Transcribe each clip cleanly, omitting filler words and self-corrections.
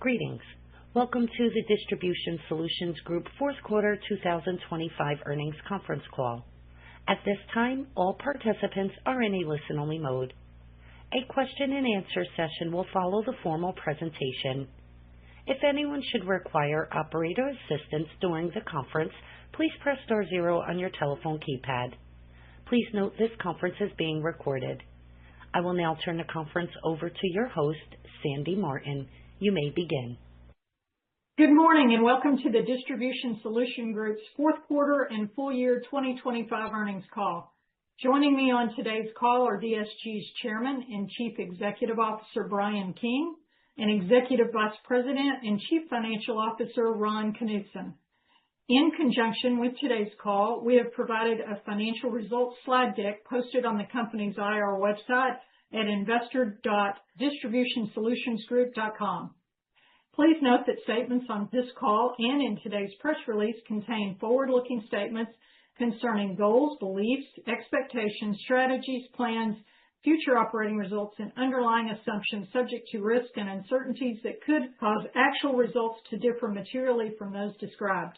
Greetings. Welcome to the Distribution Solutions Group Fourth Quarter 2025 Earnings Conference Call. At this time, all participants are in a listen-only mode. A question-and-answer session will follow the formal presentation. If anyone should require operator assistance during the conference, please press star zero on your telephone keypad. Please note this conference is being recorded. I will now turn the conference over to your host, Sandy Martin. You may begin. Good morning and welcome to the Distribution Solutions Group's fourth quarter and full year 2025 earnings call. Joining me on today's call are DSG's Chairman and Chief Executive Officer Bryan King and Executive Vice President and Chief Financial Officer Ron Knutson. In conjunction with today's call, we have provided a financial results slide deck posted on the company's IR website at investor.distributionsolutionsgroup.com. Please note that statements on this call and in today's press release contain forward-looking statements concerning goals, beliefs, expectations, strategies, plans, future operating results, and underlying assumptions subject to risk and uncertainties that could cause actual results to differ materially from those described.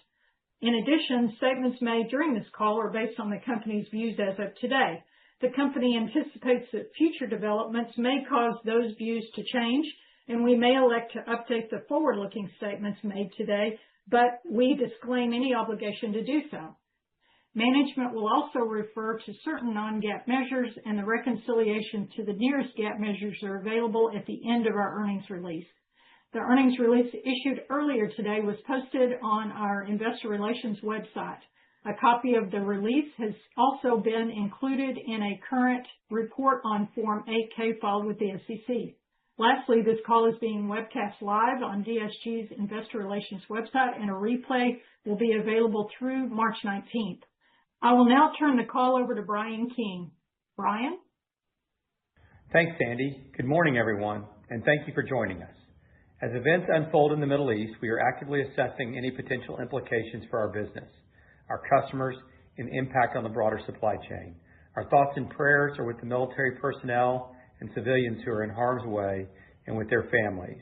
In addition, statements made during this call are based on the company's views as of today. The company anticipates that future developments may cause those views to change, and we may elect to update the forward-looking statements made today, but we disclaim any obligation to do so. Management will also refer to certain non-GAAP measures, and the reconciliation to the nearest GAAP measures are available at the end of our earnings release. The earnings release issued earlier today was posted on our investor relations website. A copy of the release has also been included in a current report on Form 8-K filed with the SEC. Lastly, this call is being webcast live on DSG's investor relations website, and a replay will be available through March 19th. I will now turn the call over to Bryan King. Bryan? Thanks, Sandy. Good morning, everyone, and thank you for joining us. As events unfold in the Middle East, we are actively assessing any potential implications for our business, our customers, and impact on the broader supply chain. Our thoughts and prayers are with the military personnel and civilians who are in harm's way and with their families.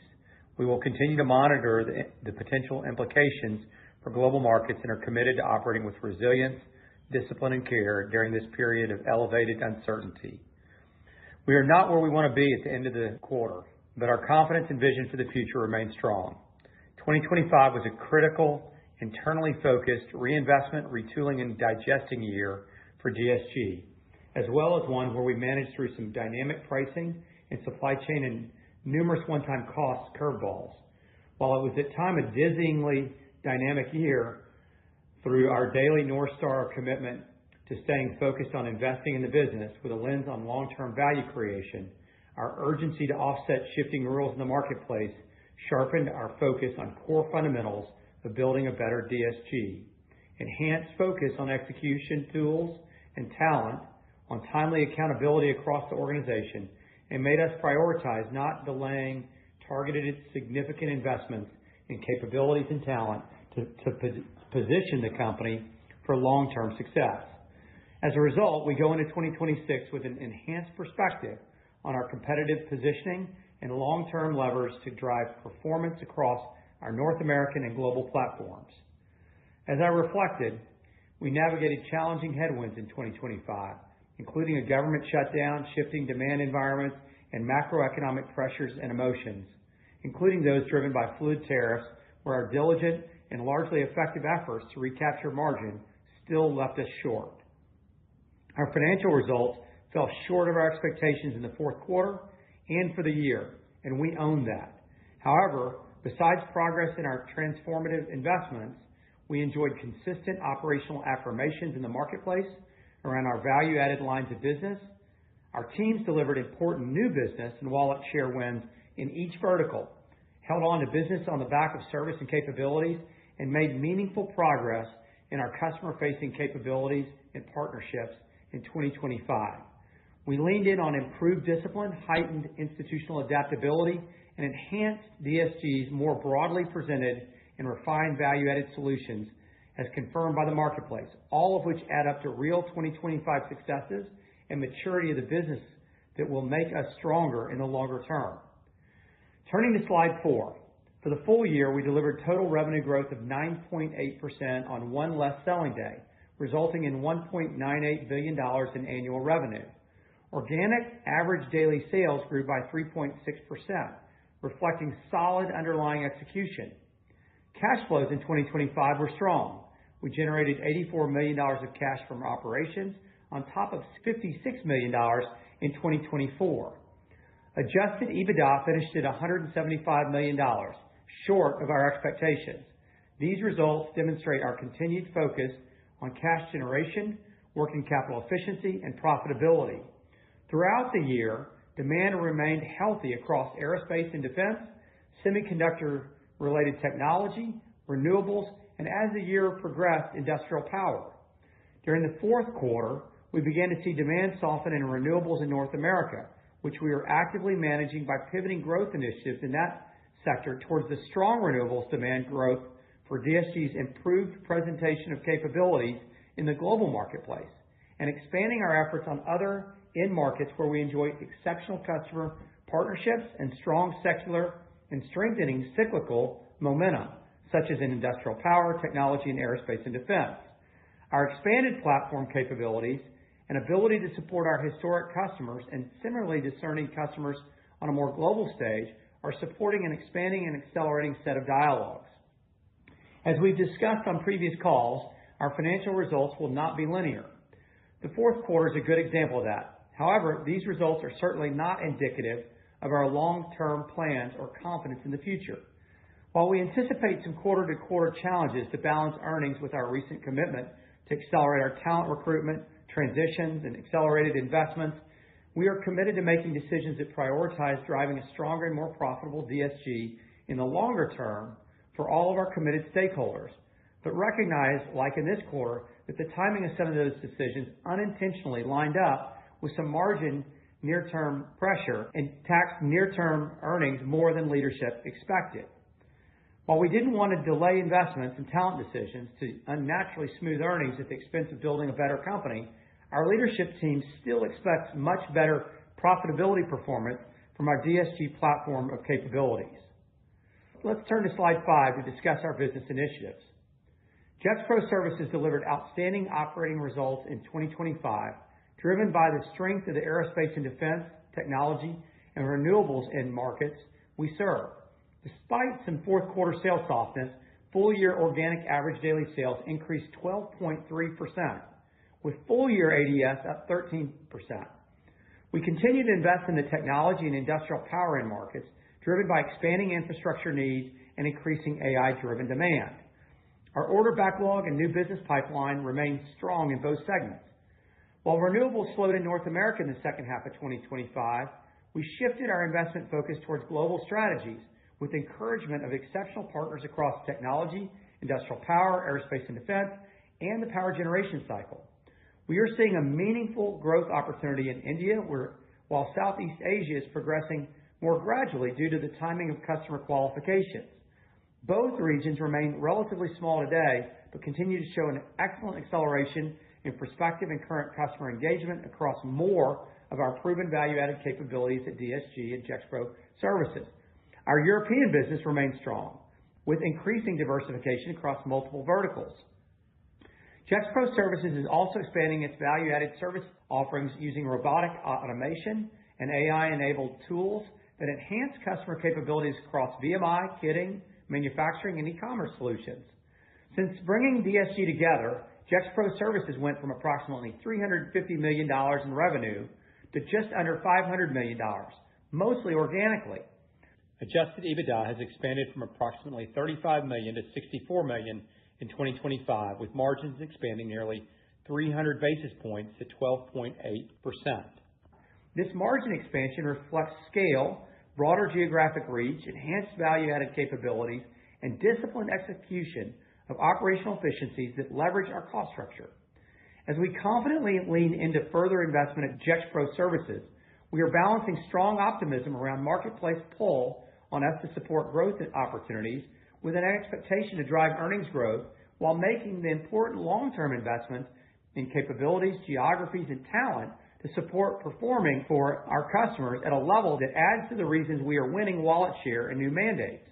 We will continue to monitor the potential implications for global markets and are committed to operating with resilience, discipline, and care during this period of elevated uncertainty. We are not where we want to be at the end of the quarter, but our confidence and vision for the future remain strong. 2025 was a critical, internally focused reinvestment, retooling, and digesting year for DSG, as well as one where we managed through some dynamic pricing and supply chain and numerous one-time cost curveballs. While it was at times a dizzyingly dynamic year, through our daily North Star commitment to staying focused on investing in the business with a lens on long-term value creation, our urgency to offset shifting rules in the marketplace sharpened our focus on core fundamentals of building a better DSG, enhanced focus on execution tools and talent, on timely accountability across the organization, and made us prioritize not delaying targeted significant investments in capabilities and talent to position the company for long-term success. As a result, we go into 2026 with an enhanced perspective on our competitive positioning and long-term levers to drive performance across our North American and global platforms. As I reflected, we navigated challenging headwinds in 2025, including a government shutdown, shifting demand environments, and macroeconomic pressures and emotions, including those driven by fluid tariffs, where our diligent and largely effective efforts to recapture margin still left us short. Our financial results fell short of our expectations in the fourth quarter and for the year, and we own that. However, besides progress in our transformative investments, we enjoyed consistent operational affirmations in the marketplace around our value-added lines of business. Our teams delivered important new business and wallet share wins in each vertical, held on to business on the back of service and capabilities, and made meaningful progress in our customer-facing capabilities and partnerships in 2025. We leaned in on improved discipline, heightened institutional adaptability, and enhanced DSG's more broadly presented and refined value-added solutions as confirmed by the marketplace, all of which add up to real 2025 successes and maturity of the business that will make us stronger in the longer term. Turning to slide 4, For the full year, we delivered total revenue growth of 9.8% on one less selling day, resulting in $1.98 billion in annual revenue. Organic average daily sales grew by 3.6%, reflecting solid underlying execution. Cash flows in 2025 were strong. We generated $84 million of cash from operations on top of $56 million in 2024. Adjusted EBITDA finished at $175 million, short of our expectations. These results demonstrate our continued focus on cash generation, working capital efficiency, and profitability. Throughout the year, demand remained healthy across aerospace and defense, semiconductor-related technology, renewables, and as the year progressed, industrial power. During the fourth quarter, we began to see demand soften in renewables in North America, which we are actively managing by pivoting growth initiatives in that sector towards the strong renewables demand growth for DSG's improved presentation of capabilities in the global marketplace and expanding our efforts on other end markets where we enjoy exceptional customer partnerships and strong secular and strengthening cyclical momentum, such as in industrial power, technology, and aerospace and defense. Our expanded platform capabilities and ability to support our historic customers and similarly discerning customers on a more global stage are supporting an expanding and accelerating set of dialogues. As we've discussed on previous calls, our financial results will not be linear. The fourth quarter is a good example of that. However, these results are certainly not indicative of our long-term plans or confidence in the future. While we anticipate some quarter-to-quarter challenges to balance earnings with our recent commitment to accelerate our talent recruitment, transitions, and accelerated investments, we are committed to making decisions that prioritize driving a stronger and more profitable DSG in the longer term for all of our committed stakeholders, but recognize, like in this quarter, that the timing of some of those decisions unintentionally lined up with some margin near-term pressure and taxed near-term earnings more than leadership expected. While we didn't want to delay investments and talent decisions to unnaturally smooth earnings at the expense of building a better company, our leadership team still expects much better profitability performance from our DSG platform of capabilities. Let's turn to slide 5 to discuss our business initiatives. Gexpro Services delivered outstanding operating results in 2025, driven by the strength of the aerospace and defense, technology, and renewables end markets we serve. Despite some fourth quarter sales softness, full-year organic average daily sales increased 12.3%, with full-year ADS up 13%. We continue to invest in the technology and industrial power end markets, driven by expanding infrastructure needs and increasing AI-driven demand. Our order backlog and new business pipeline remain strong in both segments. While renewables slowed in North America in the second half of 2025, we shifted our investment focus towards global strategies with encouragement of exceptional partners across technology, industrial power, aerospace and defense, and the power generation cycle. We are seeing a meaningful growth opportunity in India, while Southeast Asia is progressing more gradually due to the timing of customer qualifications. Both regions remain relatively small today, but continue to show an excellent acceleration in prospective and current customer engagement across more of our proven value-added capabilities at DSG and Gexpro Services. Our European business remains strong, with increasing diversification across multiple verticals. Gexpro Services is also expanding its value-added service offerings using robotic automation and AI-enabled tools that enhance customer capabilities across VMI, kitting, manufacturing, and e-commerce solutions. Since bringing DSG together, Gexpro Services went from approximately $350 million in revenue to just under $500 million, mostly organically. Adjusted EBITDA has expanded from approximately $35 million to $64 million in 2025, with margins expanding nearly 300 basis points to 12.8%. This margin expansion reflects scale, broader geographic reach, enhanced value-added capabilities, and disciplined execution of operational efficiencies that leverage our cost structure. As we confidently lean into further investment at Gexpro Services, we are balancing strong optimism around marketplace pull on us to support growth opportunities with an expectation to drive earnings growth while making the important long-term investments in capabilities, geographies, and talent to support performing for our customers at a level that adds to the reasons we are winning wallet share and new mandates.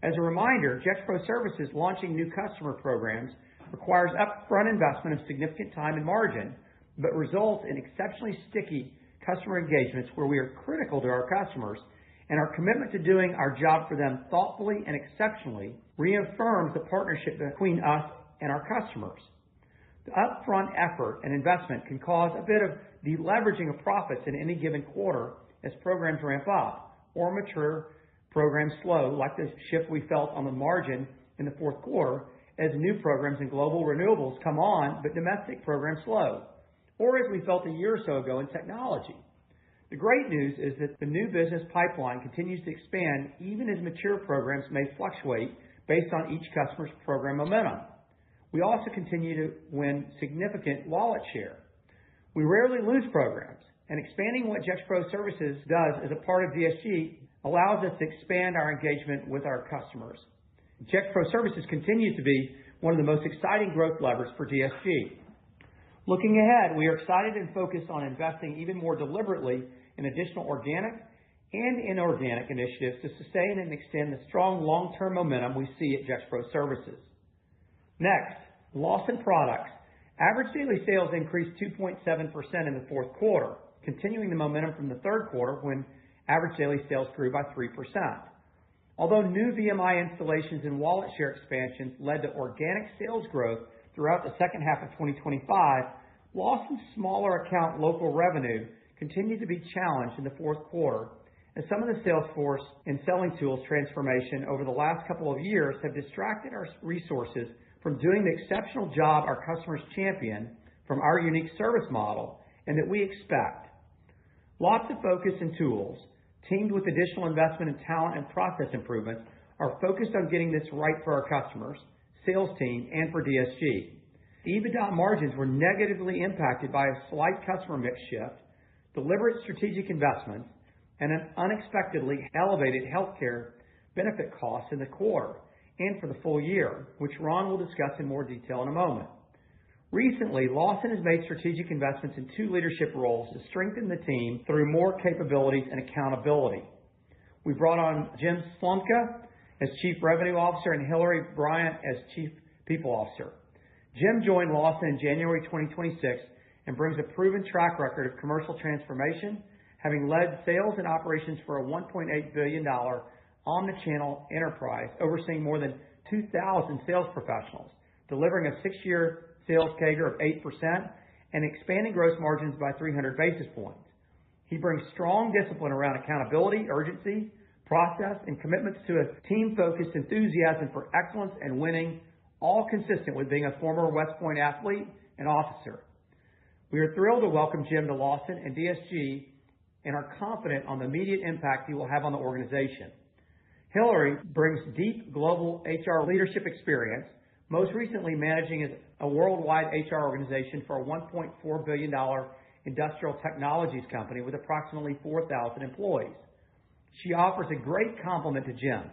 As a reminder, Gexpro Services launching new customer programs requires upfront investment of significant time and margin, but results in exceptionally sticky customer engagements where we are critical to our customers, and our commitment to doing our job for them thoughtfully and exceptionally reaffirms the partnership between us and our customers. The upfront effort and investment can cause a bit of deleveraging of profits in any given quarter as programs ramp up or mature programs slow, like the shift we felt on the margin in the fourth quarter as new programs in global renewables come on, but domestic programs slow, or as we felt a year or so ago in technology. The great news is that the new business pipeline continues to expand even as mature programs may fluctuate based on each customer's program momentum. We also continue to win significant wallet share. We rarely lose programs, and expanding what Gexpro Services does as a part of DSG allows us to expand our engagement with our customers. Gexpro Services continues to be one of the most exciting growth levers for DSG. Looking ahead, we are excited and focused on investing even more deliberately in additional organic and inorganic initiatives to sustain and extend the strong long-term momentum we see at Gexpro Services. Next, Lawson Products. Average daily sales increased 2.7% in the fourth quarter, continuing the momentum from the third quarter when average daily sales grew by 3%. Although new VMI installations and wallet share expansions led to organic sales growth throughout the second half of 2025, Lawson's smaller account local revenue continued to be challenged in the fourth quarter as some of the sales force and selling tools transformation over the last couple of years have distracted our resources from doing the exceptional job our customers champion from our unique service model and that we expect. Lots of focus and tools, teamed with additional investment in talent and process improvements, are focused on getting this right for our customers, sales team, and for DSG. EBITDA margins were negatively impacted by a slight customer mix shift, deliberate strategic investments, and an unexpectedly elevated healthcare benefit costs in the quarter and for the full year, which Ron will discuss in more detail in a moment. Recently, Lawson has made strategic investments in 2 leadership roles to strengthen the team through more capabilities and accountability. We brought on Jim Slumka as Chief Revenue Officer and Hillary Bryant as Chief People Officer. Jim joined Lawson in January 2026 and brings a proven track record of commercial transformation, having led sales and operations for a $1.8 billion omnichannel enterprise, overseeing more than 2,000 sales professionals, delivering a 6-year sales CAGR of 8% and expanding gross margins by 300 basis points. He brings strong discipline around accountability, urgency, process, and commitments to a team-focused enthusiasm for excellence and winning, all consistent with being a former West Point athlete and officer. We are thrilled to welcome Jim to Lawson and DSG and are confident on the immediate impact he will have on the organization. Hillary brings deep global HR leadership experience, most recently managing a worldwide HR organization for a $1.4 billion industrial technologies company with approximately 4,000 employees. She offers a great complement to Jim,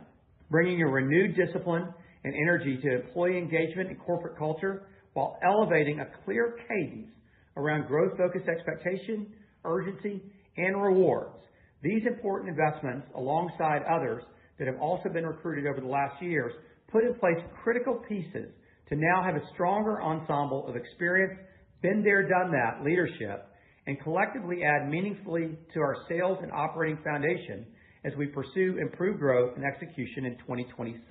bringing a renewed discipline and energy to employee engagement and corporate culture while elevating a clear cadence around growth-focused expectation, urgency, and rewards. These important investments, alongside others that have also been recruited over the last years, put in place critical pieces to now have a stronger ensemble of experienced, been there, done that leadership, and collectively add meaningfully to our sales and operating foundation as we pursue improved growth and execution in 2026.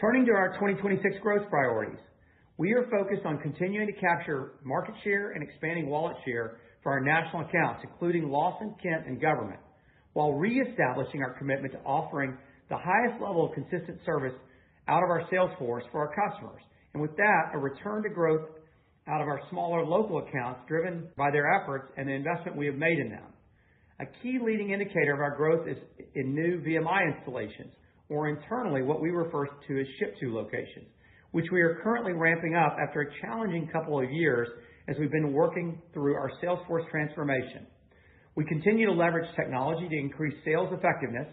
Turning to our 2026 growth priorities, we are focused on continuing to capture market share and expanding wallet share for our national accounts, including Lawson, Kent, and government, while reestablishing our commitment to offering the highest level of consistent service out of our sales force for our customers. And with that, a return to growth out of our smaller local accounts driven by their efforts and the investment we have made in them. A key leading indicator of our growth is in new VMI installations, or internally what we refer to as ship-to locations, which we are currently ramping up after a challenging couple of years as we've been working through our sales force transformation. We continue to leverage technology to increase sales effectiveness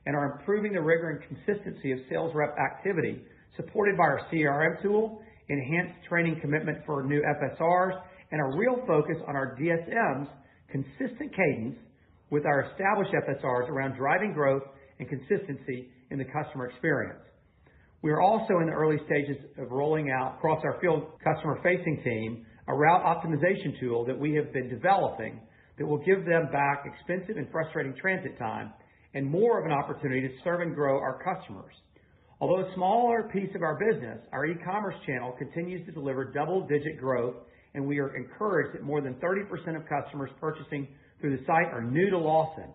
and are improving the rigor and consistency of sales rep activity, supported by our CRM tool, enhanced training commitment for new FSRs, and a real focus on our DSM's consistent cadence with our established FSRs around driving growth and consistency in the customer experience. We are also in the early stages of rolling out across our field customer-facing team a route optimization tool that we have been developing that will give them back expensive and frustrating transit time and more of an opportunity to serve and grow our customers. Although a smaller piece of our business, our e-commerce channel continues to deliver double-digit growth, and we are encouraged that more than 30% of customers purchasing through the site are new to Lawson.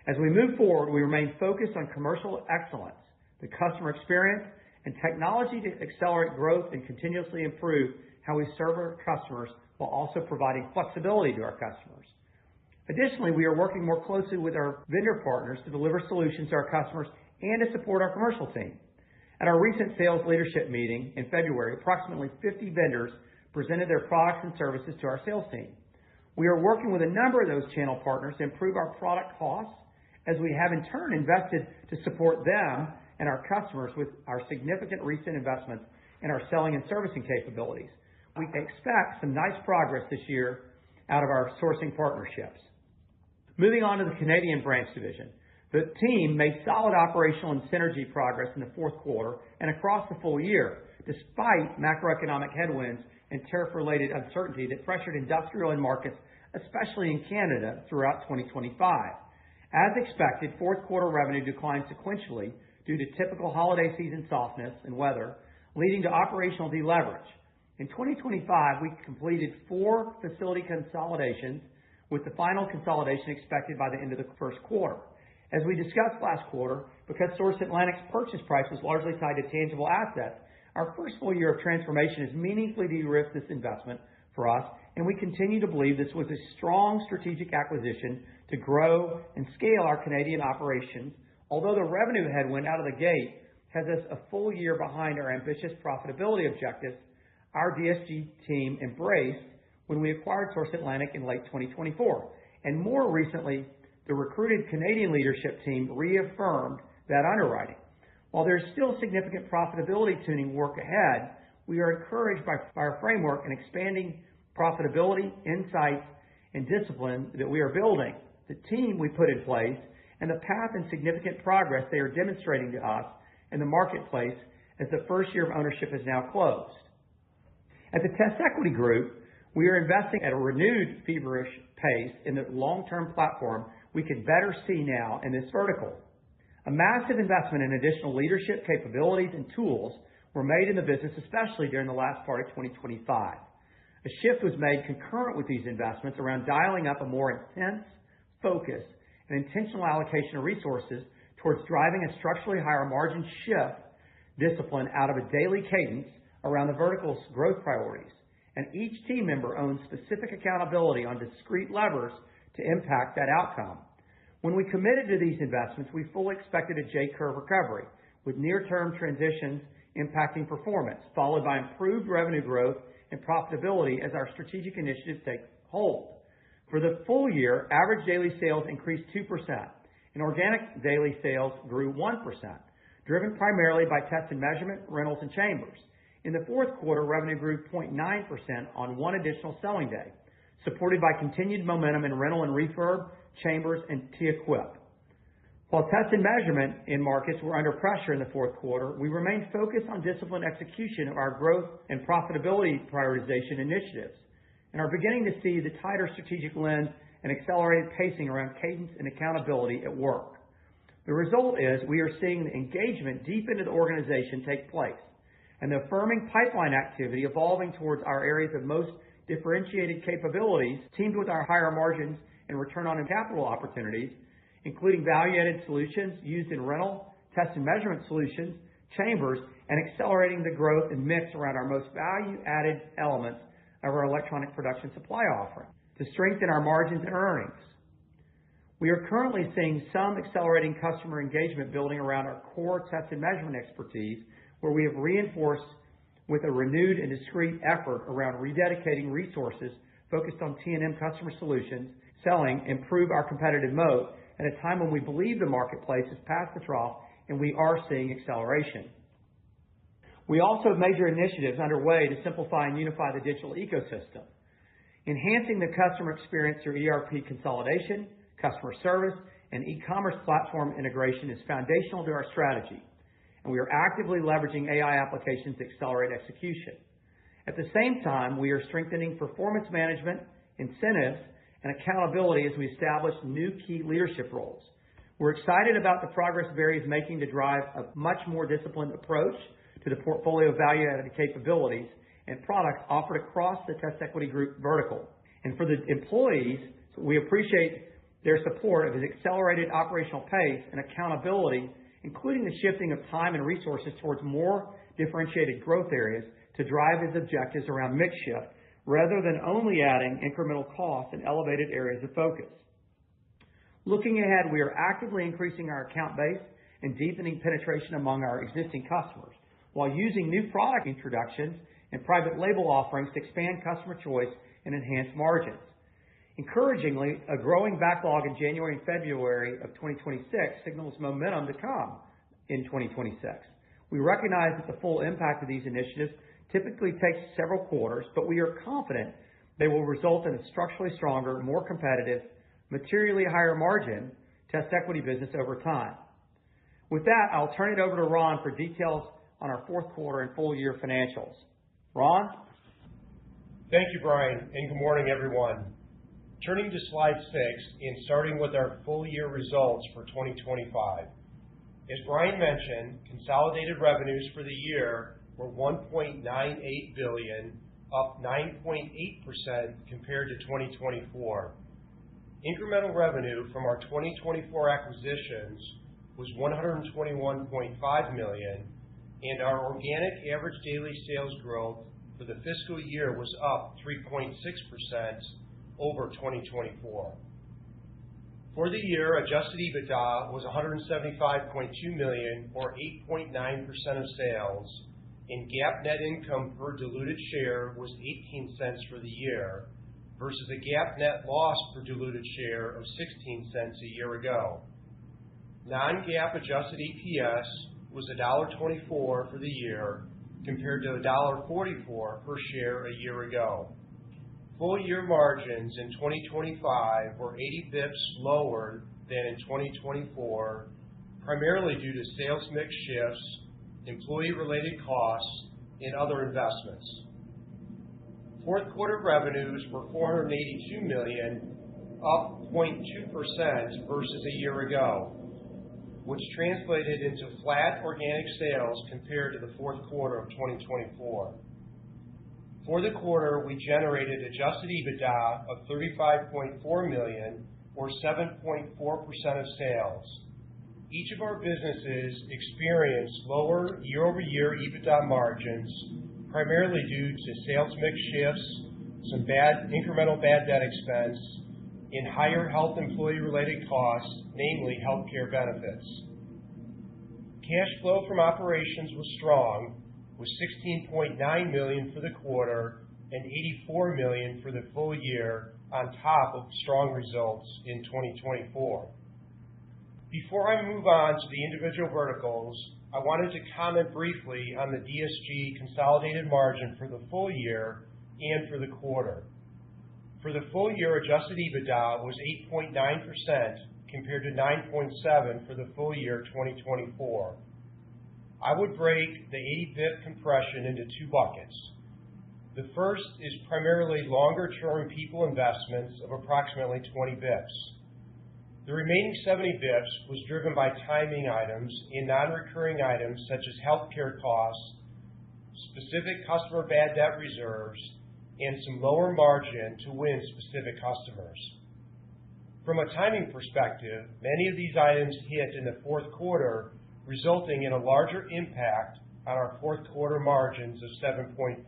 As we move forward, we remain focused on commercial excellence, the customer experience, and technology to accelerate growth and continuously improve how we serve our customers while also providing flexibility to our customers. Additionally, we are working more closely with our vendor partners to deliver solutions to our customers and to support our commercial team. At our recent sales leadership meeting in February, approximately 50 vendors presented their products and services to our sales team. We are working with a number of those channel partners to improve our product costs, as we have in turn invested to support them and our customers with our significant recent investments in our selling and servicing capabilities. We expect some nice progress this year out of our sourcing partnerships. Moving on to the Canadian branch division. The team made solid operational and synergy progress in the fourth quarter and across the full year, despite macroeconomic headwinds and tariff-related uncertainty that pressured industrial end markets, especially in Canada, throughout 2025. As expected, fourth quarter revenue declined sequentially due to typical holiday season softness and weather, leading to operational deleverage. In 2025, we completed 4 facility consolidations, with the final consolidation expected by the end of the first quarter. As we discussed last quarter, because Source Atlantic's purchase price was largely tied to tangible assets, our first full year of transformation has meaningfully de-risked this investment for us, and we continue to believe this was a strong strategic acquisition to grow and scale our Canadian operations. Although the revenue headwind out of the gate has us a full year behind our ambitious profitability objectives, our DSG team embraced when we acquired Source Atlantic in late 2024. And more recently, the recruited Canadian leadership team reaffirmed that underwriting. While there's still significant profitability tuning work ahead, we are encouraged by our framework and expanding profitability, insights, and discipline that we are building, the team we put in place, and the path and significant progress they are demonstrating to us in the marketplace as the first year of ownership is now closed. At the TestEquity Group, we are investing at a renewed feverish pace in the long-term platform we can better see now in this vertical. A massive investment in additional leadership capabilities and tools were made in the business, especially during the last part of 2025. A shift was made concurrent with these investments around dialing up a more intense focus and intentional allocation of resources towards driving a structurally higher margin shift discipline out of a daily cadence around the vertical's growth priorities. And each team member owns specific accountability on discrete levers to impact that outcome. When we committed to these investments, we fully expected a J-curve recovery, with near-term transitions impacting performance, followed by improved revenue growth and profitability as our strategic initiatives take hold. For the full year, average daily sales increased 2%, and organic daily sales grew 1%, driven primarily by test and measurement, rentals, and chambers. In the fourth quarter, revenue grew 0.9% on one additional selling day, supported by continued momentum in rental and refurb, chambers, and T-Equip. While test and measurement in markets were under pressure in the fourth quarter, we remained focused on disciplined execution of our growth and profitability prioritization initiatives, and are beginning to see the tighter strategic lens and accelerated pacing around cadence and accountability at work. The result is we are seeing the engagement deep into the organization take place, and the affirming pipeline activity evolving towards our areas of most differentiated capabilities, teamed with our higher margins and return on capital opportunities, including value-added solutions used in rental, test and measurement solutions, chambers, and accelerating the growth and mix around our most value-added elements of our electronic production supply offering to strengthen our margins and earnings. We are currently seeing some accelerating customer engagement building around our core test and measurement expertise, where we have reinforced with a renewed and discrete effort around rededicating resources focused on T&M customer solutions, selling, improve our competitive moat at a time when we believe the marketplace is past the trough and we are seeing acceleration. We also have major initiatives underway to simplify and unify the digital ecosystem, enhancing the customer experience through ERP consolidation, customer service, and e-commerce platform integration is foundational to our strategy, and we are actively leveraging AI applications to accelerate execution. At the same time, we are strengthening performance management, incentives, and accountability as we establish new key leadership roles. We're excited about the progress Berry is making to drive a much more disciplined approach to the portfolio of value-added capabilities and products offered across the TestEquity Group vertical. And for the employees, we appreciate their support of his accelerated operational pace and accountability, including the shifting of time and resources towards more differentiated growth areas to drive his objectives around mix shift, rather than only adding incremental costs in elevated areas of focus. Looking ahead, we are actively increasing our account base and deepening penetration among our existing customers, while using new product introductions and private label offerings to expand customer choice and enhance margins. Encouragingly, a growing backlog in January and February of 2026 signals momentum to come in 2026. We recognize that the full impact of these initiatives typically takes several quarters, but we are confident they will result in a structurally stronger, more competitive, materially higher margin TestEquity business over time. With that, I'll turn it over to Ron for details on our fourth quarter and full year financials. Ron? Thank you, Brian, and good morning, everyone. Turning to slide 6 and starting with our full year results for 2025. As Brian mentioned, consolidated revenues for the year were $1.98 billion, up 9.8% compared to 2024. Incremental revenue from our 2024 acquisitions was $121.5 million, and our organic average daily sales growth for the fiscal year was up 3.6% over 2024. For the year, adjusted EBITDA was $175.2 million, or 8.9% of sales, and GAAP net income per diluted share was 18 cents for the year, versus a GAAP net loss per diluted share of 16 cents a year ago. Non-GAAP adjusted EPS was $1.24 for the year, compared to $1.44 per share a year ago. Full year margins in 2025 were 80 basis points lower than in 2024, primarily due to sales mix shifts, employee-related costs, and other investments. Fourth quarter revenues were $482 million, up 0.2% versus a year ago, which translated into flat organic sales compared to the fourth quarter of 2024. For the quarter, we generated adjusted EBITDA of $35.4 million, or 7.4% of sales. Each of our businesses experienced lower year-over-year EBITDA margins, primarily due to sales mix shifts, some incremental bad debt expense, and higher health employee-related costs, namely healthcare benefits. Cash flow from operations was strong, with $16.9 million for the quarter and $84 million for the full year, on top of strong results in 2024. Before I move on to the individual verticals, I wanted to comment briefly on the DSG consolidated margin for the full year and for the quarter. For the full year, adjusted EBITDA was 8.9% compared to 9.7% for the full year 2024. I would break the 80 basis point compression into two buckets. The first is primarily longer-term people investments of approximately 20 basis points. The remaining 70 basis points was driven by timing items and non-recurring items such as healthcare costs, specific customer bad debt reserves, and some lower margin to win specific customers. From a timing perspective, many of these items hit in the fourth quarter, resulting in a larger impact on our fourth quarter margins of 7.4%.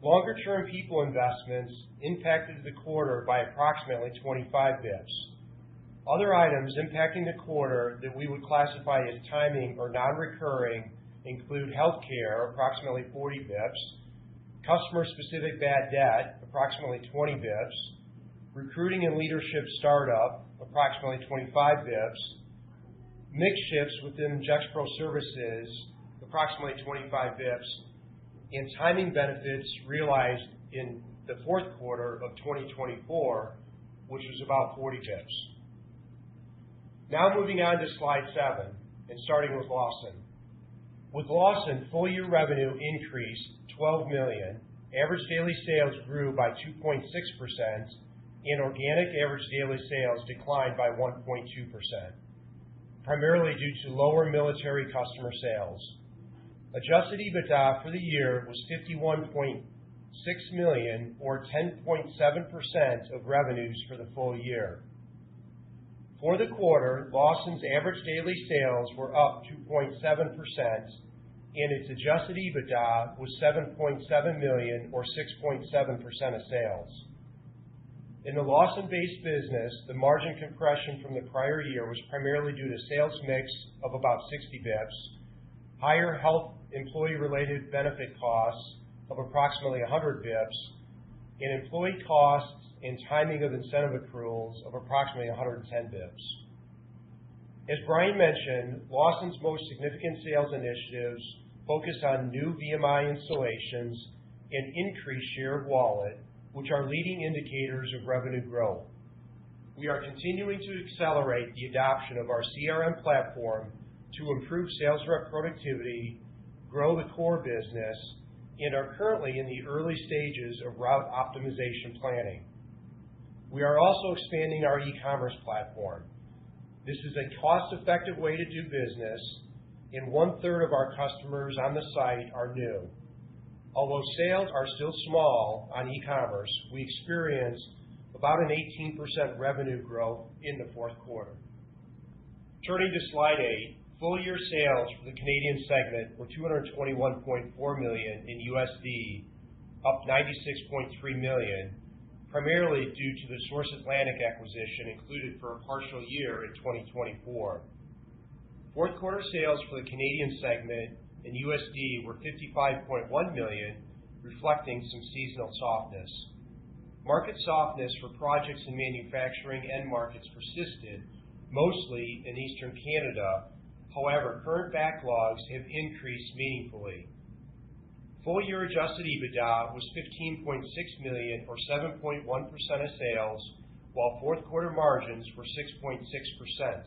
Longer-term people investments impacted the quarter by approximately 25 basis points. Other items impacting the quarter that we would classify as timing or non-recurring include healthcare, approximately 40 basis points, customer-specific bad debt, approximately 20 basis points, recruiting and leadership startup, approximately 25 basis points, mix shifts within Gexpro Services, approximately 25 basis points, and timing benefits realized in the fourth quarter of 2024, which was about 40 basis points. Now moving on to slide 7 and starting with Lawson. With Lawson, full year revenue increased $12 million, average daily sales grew by 2.6%, and organic average daily sales declined by 1.2%, primarily due to lower military customer sales. Adjusted EBITDA for the year was $51.6 million, or 10.7% of revenues for the full year. For the quarter, Lawson's average daily sales were up 2.7%, and its adjusted EBITDA was $7.7 million, or 6.7% of sales. In the Lawson-based business, the margin compression from the prior year was primarily due to sales mix of about 60 bips, higher health employee-related benefit costs of approximately 100 bips, and employee costs and timing of incentive accruals of approximately 110 bips. As Brian mentioned, Lawson's most significant sales initiatives focus on new VMI installations and increased share of wallet, which are leading indicators of revenue growth. We are continuing to accelerate the adoption of our CRM platform to improve sales rep productivity, grow the core business, and are currently in the early stages of route optimization planning. We are also expanding our e-commerce platform. This is a cost-effective way to do business, and 1/3 of our customers on the site are new. Although sales are still small on e-commerce, we experienced about an 18% revenue growth in the fourth quarter. Turning to slide 8, full year sales for the Canadian segment were $221.4 million in USD, up $96.3 million, primarily due to the Source Atlantic acquisition included for a partial year in 2024. Fourth quarter sales for the Canadian segment in USD were $55.1 million, reflecting some seasonal softness. Market softness for projects and manufacturing end markets persisted, mostly in Eastern Canada. However, current backlogs have increased meaningfully. Full year adjusted EBITDA was $15.6 million, or 7.1% of sales, while fourth quarter margins were 6.6%.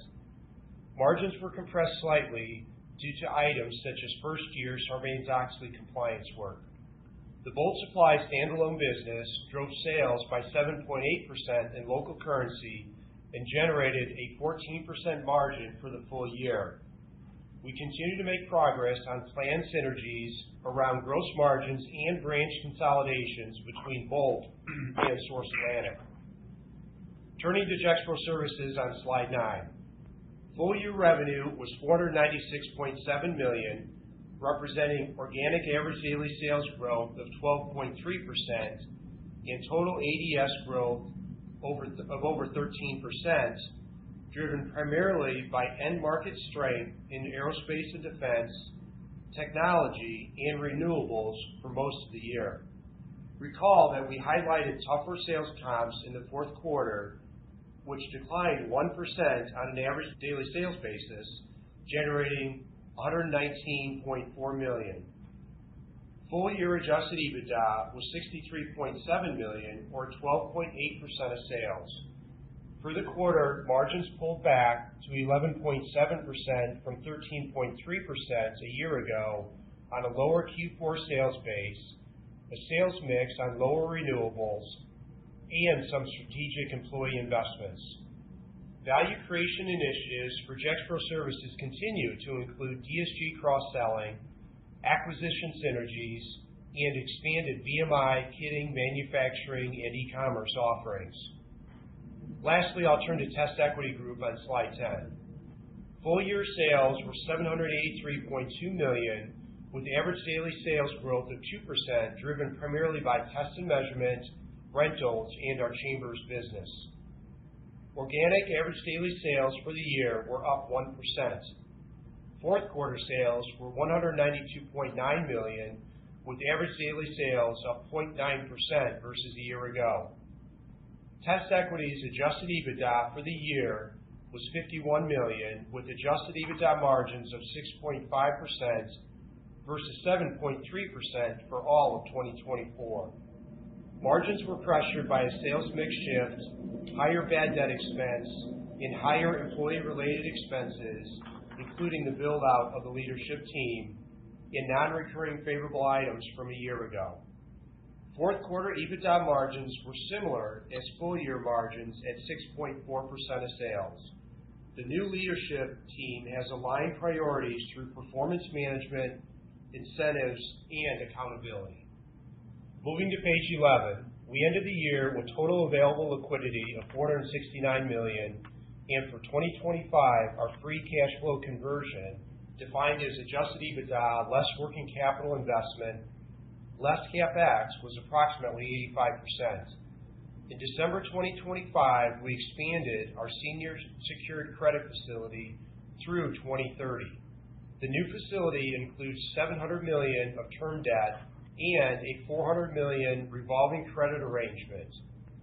Margins were compressed slightly due to items such as first-year Sarbanes-Oxley compliance work. The Bolt Supply standalone business drove sales by 7.8% in local currency and generated a 14% margin for the full year. We continue to make progress on planned synergies around gross margins and branch consolidations between Bolt and Source Atlantic. Turning to Gexpro Services on slide 9. Full year revenue was $496.7 million, representing organic average daily sales growth of 12.3% and total ADS growth of over 13%, driven primarily by end market strength in aerospace and defense, technology, and renewables for most of the year. Recall that we highlighted tougher sales comps in the fourth quarter, which declined 1% on an average daily sales basis, generating $119.4 million. Full year adjusted EBITDA was $63.7 million, or 12.8% of sales. For the quarter, margins pulled back to 11.7% from 13.3% a year ago on a lower Q4 sales base, a sales mix on lower renewables, and some strategic employee investments. Value creation initiatives for Gexpro Services continue to include DSG cross-selling, acquisition synergies, and expanded VMI, kitting, manufacturing, and e-commerce offerings. Lastly, I'll turn to TestEquity Group on slide 10. Full year sales were $783.2 million, with average daily sales growth of 2%, driven primarily by test and measurement, rentals, and our chambers business. Organic average daily sales for the year were up 1%. Fourth quarter sales were $192.9 million, with average daily sales up 0.9% versus a year ago. TestEquity's adjusted EBITDA for the year was $51 million, with adjusted EBITDA margins of 6.5% versus 7.3% for all of 2024. Margins were pressured by a sales mix shift, higher bad debt expense, in higher employee-related expenses, including the build-out of the leadership team, and non-recurring favorable items from a year ago. Fourth quarter EBITDA margins were similar as full-year margins at 6.4% of sales. The new leadership team has aligned priorities through performance management, incentives, and accountability. Moving to page 11, we ended the year with total available liquidity of $469 million, and for 2025, our free cash flow conversion, defined as adjusted EBITDA less working capital investment, less CapEx, was approximately 85%. In December 2025, we expanded our senior secured credit facility through 2030. The new facility includes $700 million of term debt and a $400 million revolving credit arrangement,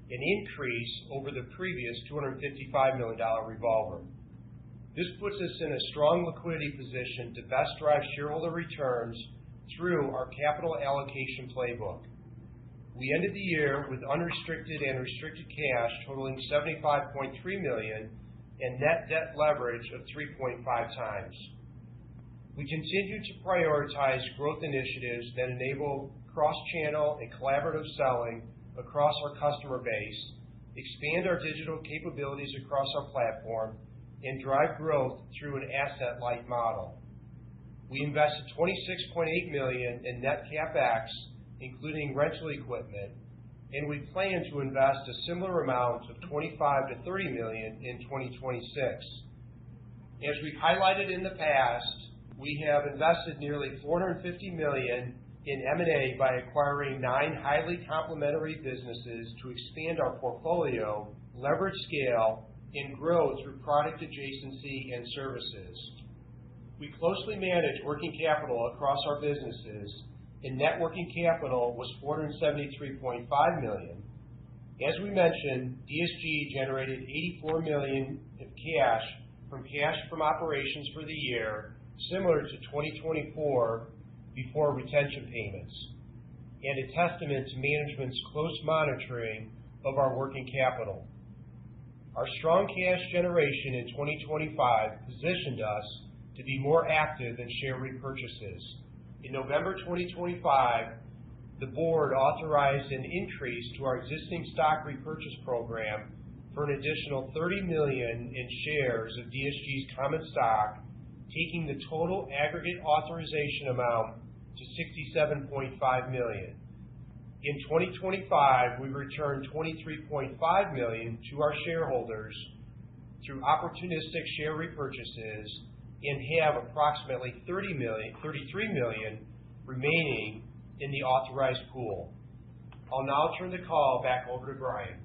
an increase over the previous $255 million revolver. This puts us in a strong liquidity position to best drive shareholder returns through our capital allocation playbook. We ended the year with unrestricted and restricted cash totaling $75.3 million and net debt leverage of 3.5 times. We continue to prioritize growth initiatives that enable cross-channel and collaborative selling across our customer base, expand our digital capabilities across our platform, and drive growth through an asset-light model. We invested $26.8 million in net CapEx, including rental equipment, and we plan to invest a similar amount of $25 to $30 million in 2026. As we've highlighted in the past, we have invested nearly $450 million in M&A by acquiring 9 highly complementary businesses to expand our portfolio, leverage scale, and grow through product adjacency and services. We closely manage working capital across our businesses, and net working capital was $473.5 million. As we mentioned, DSG generated $84 million of cash from operations for the year, similar to 2024 before retention payments, and a testament to management's close monitoring of our working capital. Our strong cash generation in 2025 positioned us to be more active in share repurchases. In November 2025, the board authorized an increase to our existing stock repurchase program for an additional 30 million in shares of DSG's common stock, taking the total aggregate authorization amount to $67.5 million. In 2025, we returned $23.5 million to our shareholders through opportunistic share repurchases and have approximately $33 million remaining in the authorized pool. I'll now turn the call back over to Brian.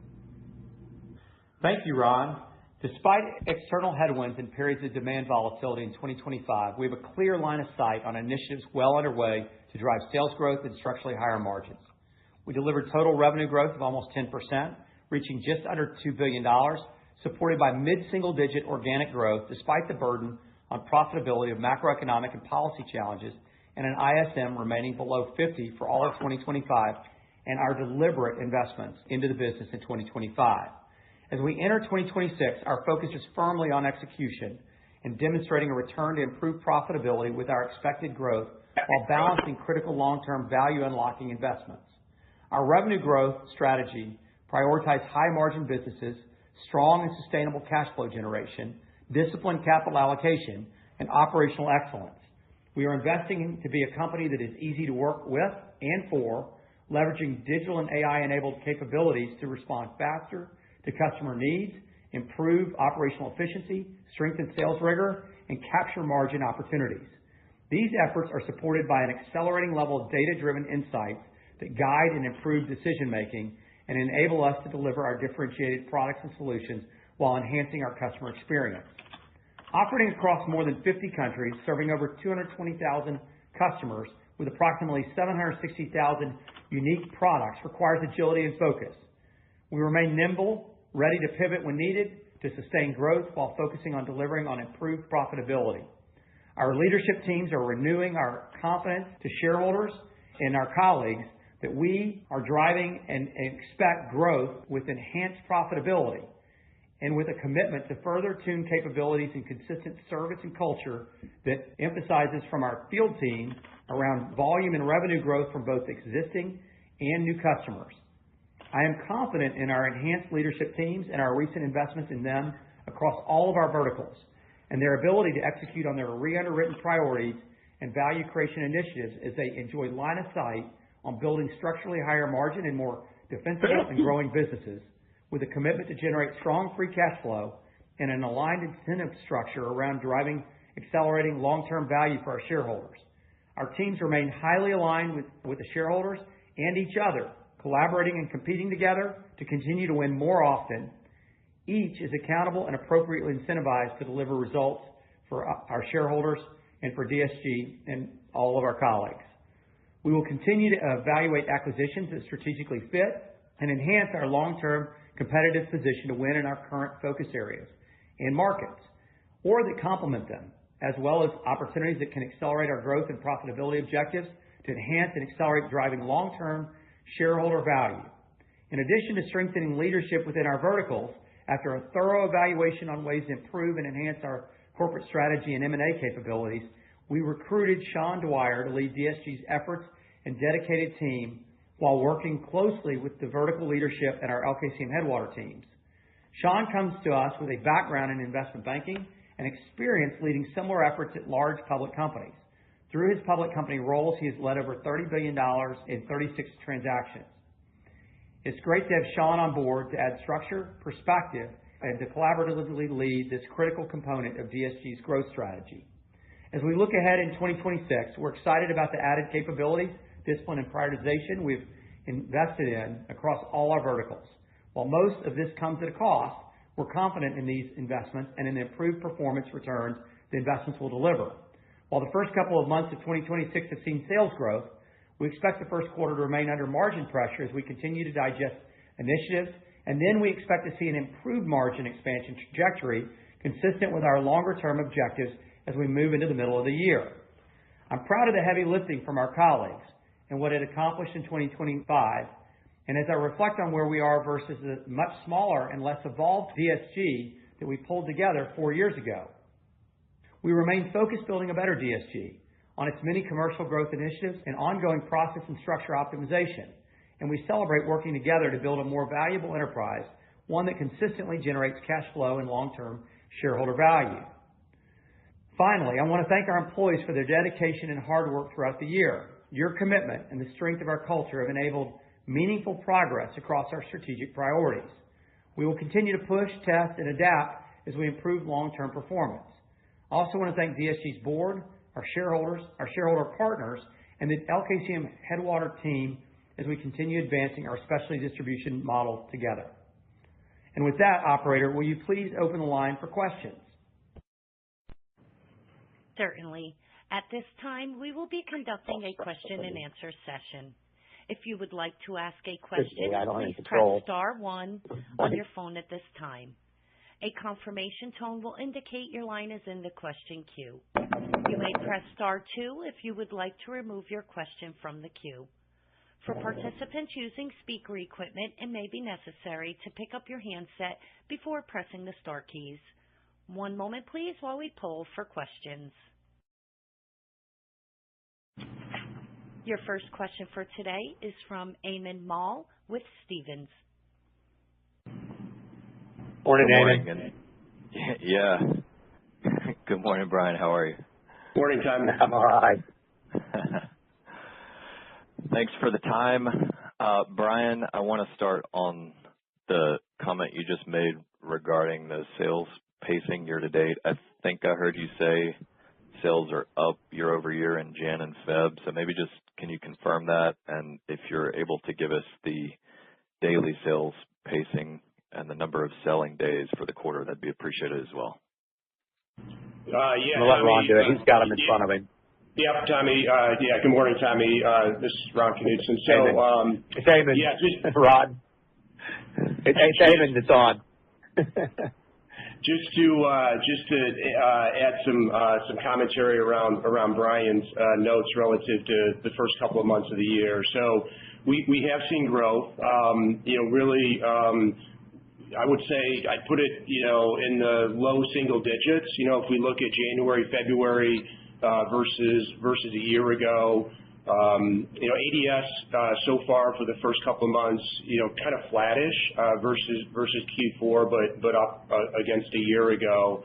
Thank you, Ron. Despite external headwinds and periods of demand volatility in 2025, we have a clear line of sight on initiatives well underway to drive sales growth and structurally higher margins. We delivered total revenue growth of almost 10%, reaching just under $2 billion, supported by mid-single-digit organic growth despite the burden on profitability of macroeconomic and policy challenges and an ISM remaining below 50 for all of 2025 and our deliberate investments into the business in 2025. As we enter 2026, our focus is firmly on execution and demonstrating a return to improved profitability with our expected growth while balancing critical long-term value unlocking investments. Our revenue growth strategy prioritizes high-margin businesses, strong and sustainable cash flow generation, disciplined capital allocation, and operational excellence. We are investing to be a company that is easy to work with and for, leveraging digital and AI-enabled capabilities to respond faster to customer needs, improve operational efficiency, strengthen sales rigor, and capture margin opportunities. These efforts are supported by an accelerating level of data-driven insights that guide and improve decision-making and enable us to deliver our differentiated products and solutions while enhancing our customer experience. Operating across more than 50 countries, serving over 220,000 customers with approximately 760,000 unique products requires agility and focus. We remain nimble, ready to pivot when needed to sustain growth while focusing on delivering on improved profitability. Our leadership teams are renewing our confidence to shareholders and our colleagues that we are driving and expect growth with enhanced profitability and with a commitment to further tune capabilities and consistent service and culture that emphasizes from our field team around volume and revenue growth from both existing and new customers. I am confident in our enhanced leadership teams and our recent investments in them across all of our verticals and their ability to execute on their re-underwritten priorities and value creation initiatives as they enjoy line of sight on building structurally higher margin and more defensible and growing businesses with a commitment to generate strong free cash flow and an aligned incentive structure around driving accelerating long-term value for our shareholders. Our teams remain highly aligned with the shareholders and each other, collaborating and competing together to continue to win more often. Each is accountable and appropriately incentivized to deliver results for our shareholders and for DSG and all of our colleagues. We will continue to evaluate acquisitions that strategically fit and enhance our long-term competitive position to win in our current focus areas and markets, or that complement them, as well as opportunities that can accelerate our growth and profitability objectives to enhance and accelerate driving long-term shareholder value. In addition to strengthening leadership within our verticals, after a thorough evaluation on ways to improve and enhance our corporate strategy and M&A capabilities, we recruited Sean Dwyer to lead DSG's efforts and dedicated team while working closely with the vertical leadership at our LKCM Headwater teams. Sean comes to us with a background in investment banking and experience leading similar efforts at large public companies. Through his public company roles, he has led over $30 billion in 36 transactions. It's great to have Sean on board to add structure, perspective, and to collaboratively lead this critical component of DSG's growth strategy. As we look ahead in 2026, we're excited about the added capabilities, discipline, and prioritization we've invested in across all our verticals. While most of this comes at a cost, we're confident in these investments and in the improved performance returns the investments will deliver. While the first couple of months of 2026 have seen sales growth, we expect the first quarter to remain under margin pressure as we continue to digest initiatives, and then we expect to see an improved margin expansion trajectory consistent with our longer-term objectives as we move into the middle of the year. I'm proud of the heavy lifting from our colleagues and what it accomplished in 2025, and as I reflect on where we are versus the much smaller and less evolved DSG that we pulled together 4 years ago. We remain focused building a better DSG on its many commercial growth initiatives and ongoing process and structure optimization, and we celebrate working together to build a more valuable enterprise, one that consistently generates cash flow and long-term shareholder value. Finally, I want to thank our employees for their dedication and hard work throughout the year. Your commitment and the strength of our culture have enabled meaningful progress across our strategic priorities. We will continue to push, test, and adapt as we improve long-term performance. I also want to thank DSG's board, our shareholders, our shareholder partners, and the LKCM Headwater team as we continue advancing our specialty distribution model together. And with that, operator, will you please open the line for questions? Certainly. At this time, we will be conducting a question and answer session. If you would like to ask a question, please press star 1 on your phone at this time. A confirmation tone will indicate your line is in the question queue. You may press star 2 if you would like to remove your question from the queue. For participants using speaker equipment, it may be necessary to pick up your handset before pressing the star keys. One moment, please, while we poll for questions. Your first question for today is from Eamon Mall with Stephens. Morning, Eamon. Yeah. Good morning, Brian. How are you? Morning, Tom. I'm all right. Thanks for the time. Brian, I want to start on the comment you just made regarding the sales pacing year to date. I think I heard you say sales are up year over year in Jan and Feb. So maybe just can you confirm that? And if you're able to give us the daily sales pacing and the number of selling days for the quarter, that'd be appreciated as well. Yeah. We'll let Ron do it. He's got them in front of him. Yep, Tommy. Yeah, good morning, Tommy. This is Ron Knudsen. So, it's Eamon. Yeah, just Ron. It's Eamon that's on. Just to add some commentary around Brian's notes relative to the first couple of months of the year. So we have seen growth. Really, I would say I'd put it, in the low single digits. If we look at January, February versus a year ago, ADS so far for the first couple of months, kind of flattish versus Q4, but up against a year ago.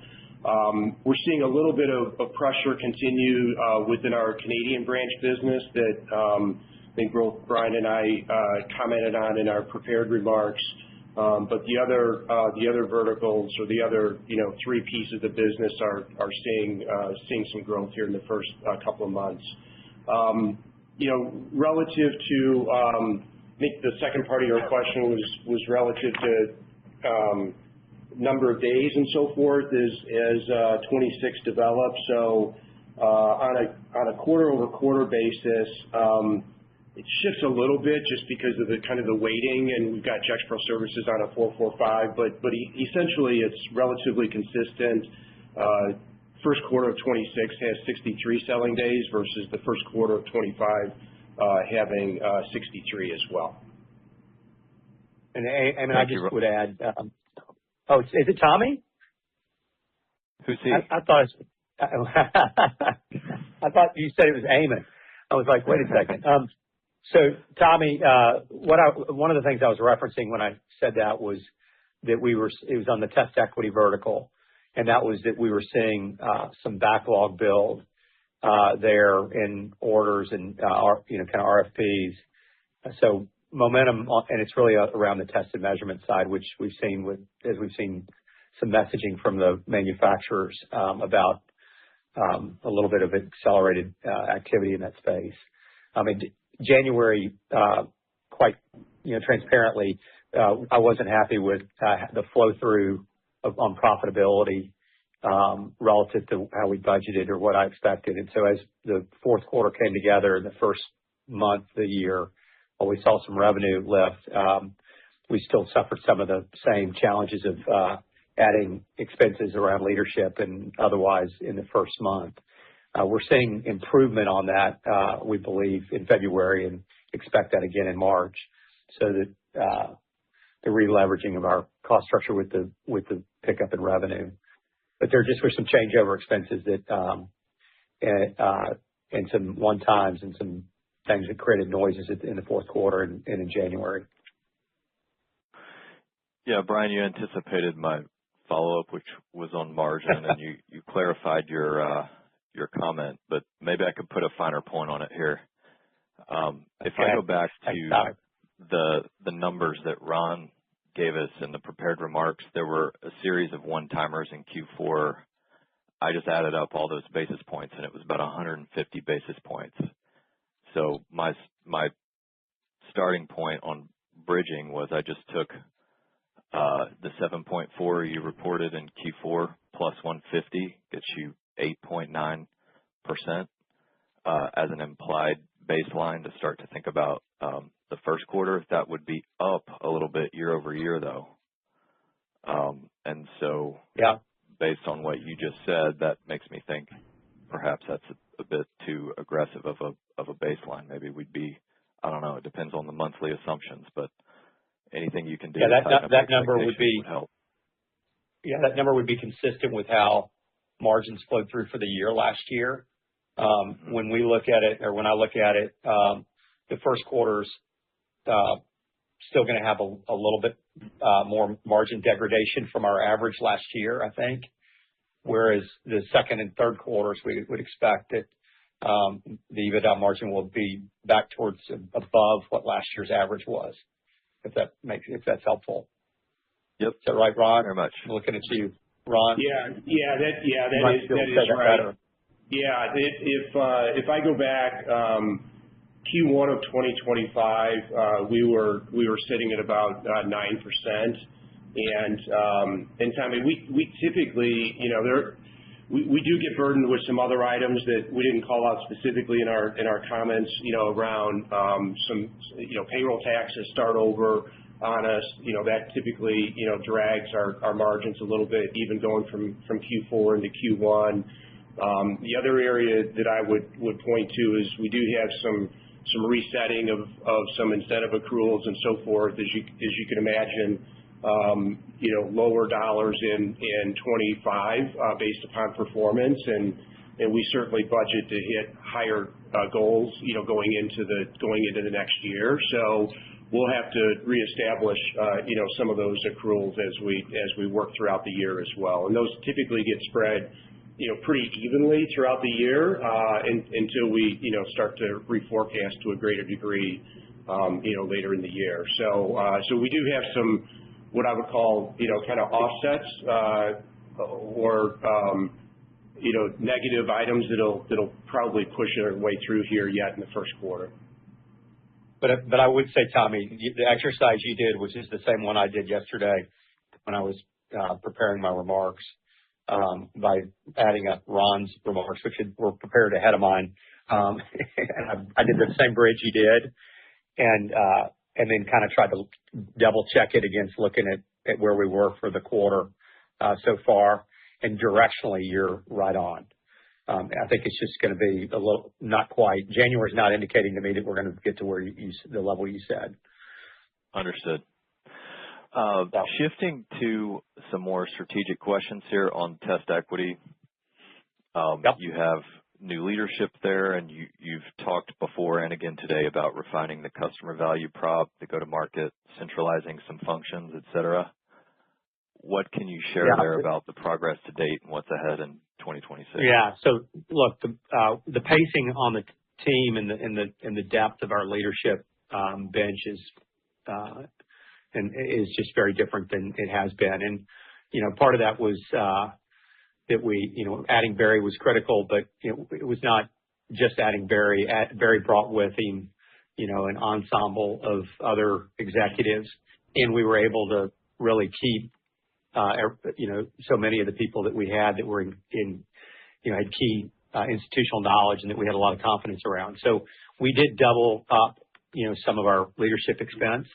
We're seeing a little bit of pressure continue within our Canadian branch business that I think both Brian and I commented on in our prepared remarks. But the other verticals or the other three pieces of the business are seeing some growth here in the first couple of months. Relative to I think the second part of your question was relative to number of days and so forth as 26 develops. So on a quarter-over-quarter basis, it shifts a little bit just because of the kind of the weighting, and we've got Gexpro Services on a 445, but essentially it's relatively consistent. First quarter of 26 has 63 selling days versus the first quarter of 25 having 63 as well. And I just would add. Is it Tommy? Who's he? I thought you said it was Eamon. I was like, wait a second. So Tommy, one of the things I was referencing when I said that was that it was on the test equity vertical, and that was that we were seeing some backlog build there in orders and kind of RFPs. So momentum, and it's really around the test and measurement side, which we've seen some messaging from the manufacturers about a little bit of accelerated activity in that space. I mean, January, quite transparently, I wasn't happy with the flow through on profitability relative to how we budgeted or what I expected. And so as the fourth quarter came together in the first month of the year, while we saw some revenue lift, we still suffered some of the same challenges of adding expenses around leadership and otherwise in the first month. We're seeing improvement on that, we believe, in February and expect that again in March. So that the re-leveraging of our cost structure with the pickup in revenue. But there just were some changeover expenses that and some one-times and some things that created noises in the fourth quarter and in January. Yeah, Brian, you anticipated my follow-up, which was on margin, and you clarified your comment, but maybe I could put a finer point on it here. If I go back to the numbers that Ron gave us in the prepared remarks, there were a series of one-timers in Q4. I just added up all those basis points, and it was about 150 basis points. So my starting point on bridging was I just took the 7.4 you reported in Q4 plus 150 gets you 8.9% as an implied baseline to start to think about the first quarter. That would be up a little bit year over year, though. And so based on what you just said, that makes me think perhaps that's a bit too aggressive of a baseline. Maybe we'd be, I don't know, it depends on the monthly assumptions, but anything you can do. Yeah, that number would help. Yeah, that number would be consistent with how margins flowed through for the year last year. When we look at it, or when I look at it, the first quarter's still going to have a little bit more margin degradation from our average last year, I think. Whereas the second and third quarters, we would expect that the EBITDA margin will be back towards above what last year's average was. If that's helpful. Yep. Is that right, Ron? Very much. I'm looking at you, Ron. That is right. Better. Yeah, if I go back Q1 of 2025, we were sitting at about 9%, and Tommy, we typically we do get burdened with some other items that we didn't call out specifically in our comments, around some payroll taxes start over on us. That typically drags our margins a little bit, even going from Q4 into Q1. The other area that I would point to is we do have some resetting of some incentive accruals and so forth. As you can imagine, lower dollars in 25 based upon performance, and we certainly budget to hit higher goals, going into the next year. So we'll have to reestablish, some of those accruals as we work throughout the year as well. And those typically get spread, pretty evenly throughout the year until we, start to reforecast to a greater degree, later in the year. So we do have some, what I would call, kind of offsets or negative items that'll probably push their way through here yet in the first quarter. But I would say, Tommy, the exercise you did, which is the same one I did yesterday when I was preparing my remarks, by adding up Ron's remarks, which were prepared ahead of mine. And I did the same bridge you did, and then kind of tried to double check it against looking at where we were for the quarter so far. And directionally, you're right on. I think it's just going to be a little, not quite. January's not indicating to me that we're going to get to where the level you said. Understood. Shifting to some more strategic questions here on TestEquity. You have new leadership there, and you've talked before and again today about refining the customer value prop, the go-to-market, centralizing some functions, et cetera. What can you share there about the progress to date and what's ahead in 2026? Yeah. So look, the pacing on the team and the depth of our leadership bench is just very different than it has been. And part of that was that we adding Barry was critical, but it was not just adding Barry. Barry brought with him an ensemble of other executives, and we were able to really keep so many of the people that we had that were in had key institutional knowledge and that we had a lot of confidence around. So we did double up, some of our leadership expense.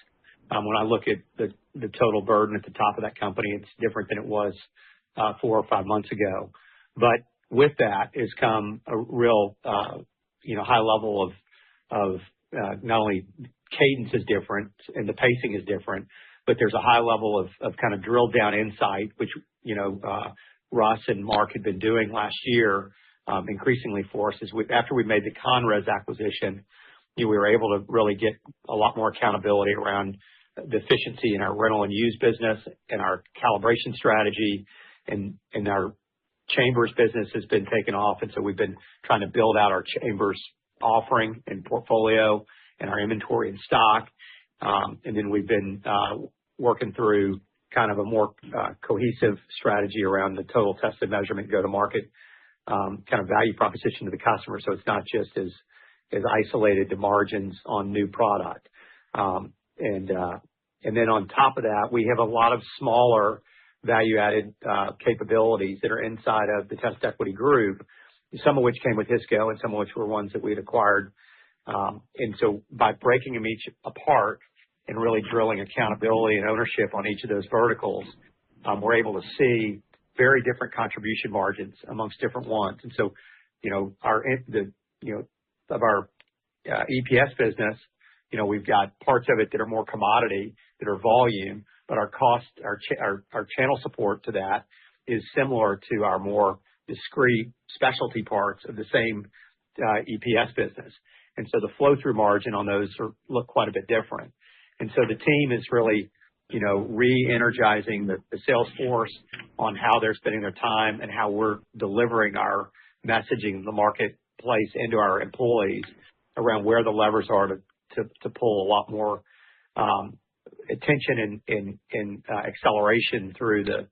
When I look at the total burden at the top of that company, it's different than it was 4 or 5 months ago. But with that has come a real, high level of not only cadence is different and the pacing is different, but there's a high level of kind of drilled down insight, which, Russ and Mark had been doing last year, increasingly for us after we made the Conres acquisition, we were able to really get a lot more accountability around the efficiency in our rental and used business and our calibration strategy, and our chambers business has been taken off. And so we've been trying to build out our chambers offering and portfolio and our inventory and stock. And then we've been working through kind of a more cohesive strategy around the total test and measurement go-to-market kind of value proposition to the customer. So it's not just as isolated to margins on new product. And then on top of that, we have a lot of smaller value-added capabilities that are inside of the TestEquity group, some of which came with Hisco and some of which were ones that we had acquired. And so by breaking them each apart and really drilling accountability and ownership on each of those verticals, we're able to see very different contribution margins amongst different ones. And so, of our EPS business, we've got parts of it that are more commodity, that are volume, but our cost, our channel support to that is similar to our more discrete specialty parts of the same EPS business. And so the flow-through margin on those look quite a bit different. And so the team is really, re-energizing the sales force on how they're spending their time and how we're delivering our messaging in the marketplace into our employees around where the levers are to pull a lot more attention and acceleration through the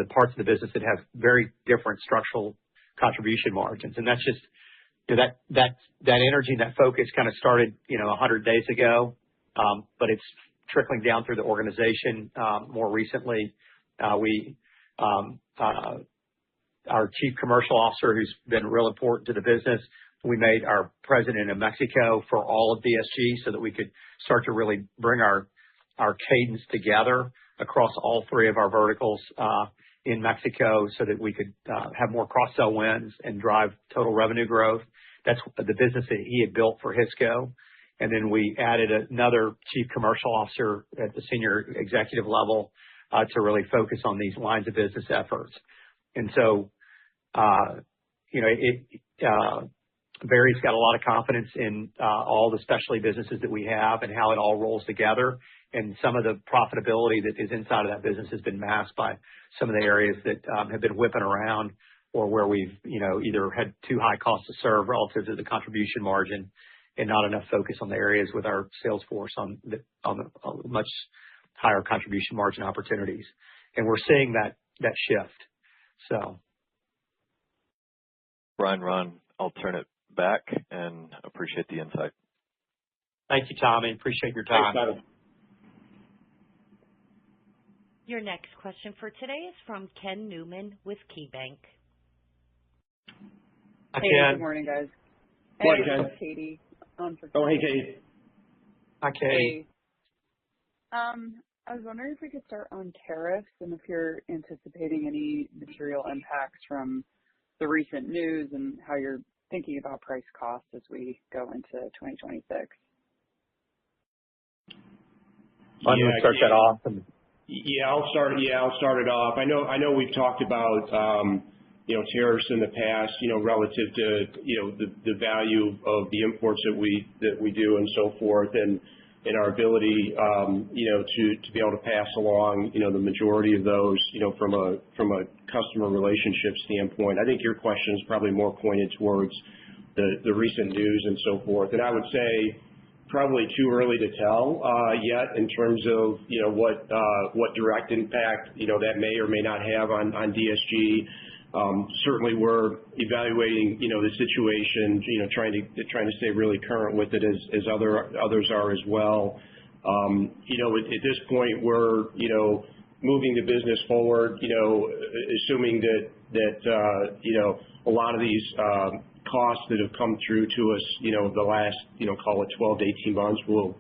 parts of the business that have very different structural contribution margins. And that's just that energy and that focus kind of started 100 days ago, but it's trickling down through the organization more recently. Our chief commercial officer, who's been real important to the business, we made our president of Mexico for all of DSG so that we could start to really bring our cadence together across all 3 of our verticals in Mexico so that we could have more cross-sell wins and drive total revenue growth. That's the business that he had built for Hisco. And then we added another chief commercial officer at the senior executive level to really focus on these lines of business efforts. And so, Barry's got a lot of confidence in all the specialty businesses that we have and how it all rolls together. And some of the profitability that is inside of that business has been masked by some of the areas that have been whipping around, or where we've, either had too high cost to serve relative to the contribution margin and not enough focus on the areas with our sales force on the much higher contribution margin opportunities. And we're seeing that shift. So, Brian, Ron, I'll turn it back and appreciate the insight. Thank you, Tommy. Appreciate your time. Thanks, Tommy. Your next question for today is from Ken Newman with KeyBank. Hi, Hey, Ken. good morning, guys. Morning, Hey, Ken. this is Katie. Hey, Katie. Hi, Katie. Hey. I was wondering if we could start on tariffs and if you're anticipating any material impacts from the recent news and how you're thinking about price costs as we go into 2026. I'm going to start that off. I'll start it off. I know we've talked about tariffs in the past, relative to the value of the imports that we do and so forth, and our ability to be able to pass along the majority of those from a customer relationship standpoint. I think your question is probably more pointed towards the recent news and so forth. And I would say probably too early to tell yet in terms of what direct impact that may or may not have on DSG. Certainly, we're evaluating the situation, trying to stay really current with it as others are as well. At this point, we're moving the business forward, assuming that a lot of these costs that have come through to us, the last call it 12 to 18 months will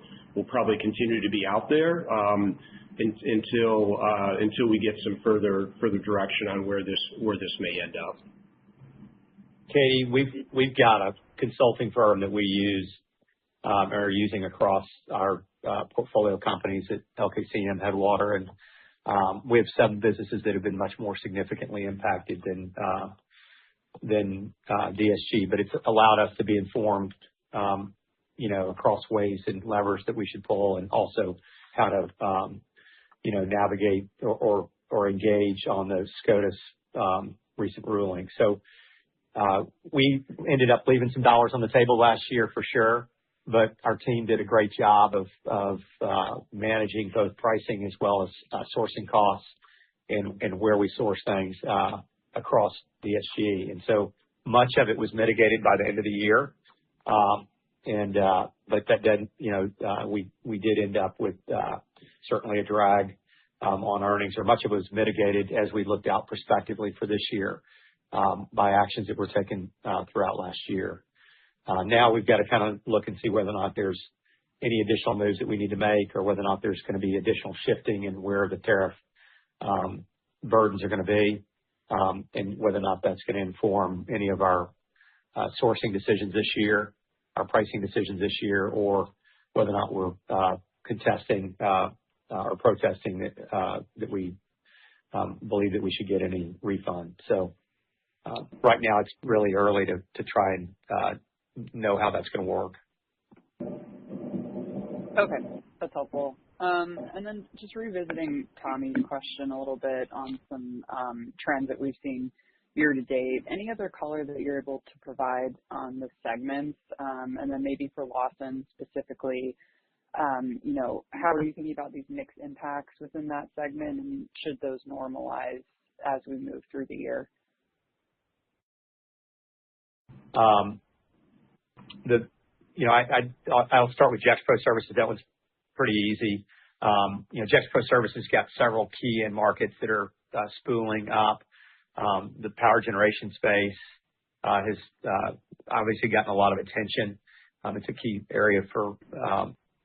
probably continue to be out there until we get some further direction on where this may end up. Katie, we've got a consulting firm that we use are using across our portfolio companies at LKCM, Headwater, and we have some businesses that have been much more significantly impacted than DSG, but it's allowed us to be informed, across ways and levers that we should pull, and also how to, navigate or engage on the SCOTUS recent ruling. So we ended up leaving some dollars on the table last year for sure, but our team did a great job of managing both pricing as well as sourcing costs and where we source things across DSG. And so much of it was mitigated by the end of the year. But that then, we did end up with certainly a drag on earnings, or much of it was mitigated as we looked out prospectively for this year by actions that were taken throughout last year. Now we've got to kind of look and see whether or not there's any additional moves that we need to make, or whether or not there's going to be additional shifting in where the tariff burdens are going to be, and whether or not that's going to inform any of our sourcing decisions this year, our pricing decisions this year, or whether or not we're contesting or protesting that we believe that we should get any refund. So right now it's really early to try and know how that's going to work. Okay, that's helpful. And then just revisiting Tommy's question a little bit on some trends that we've seen year to date. Any other color that you're able to provide on the segments? And then maybe for Lawson specifically, how are you thinking about these mixed impacts within that segment, and should those normalize as we move through the year? I'll start with Gexpro Services. That one's pretty easy. Gexpro Services got several key end markets that are spooling up. The power generation space has obviously gotten a lot of attention. It's a key area for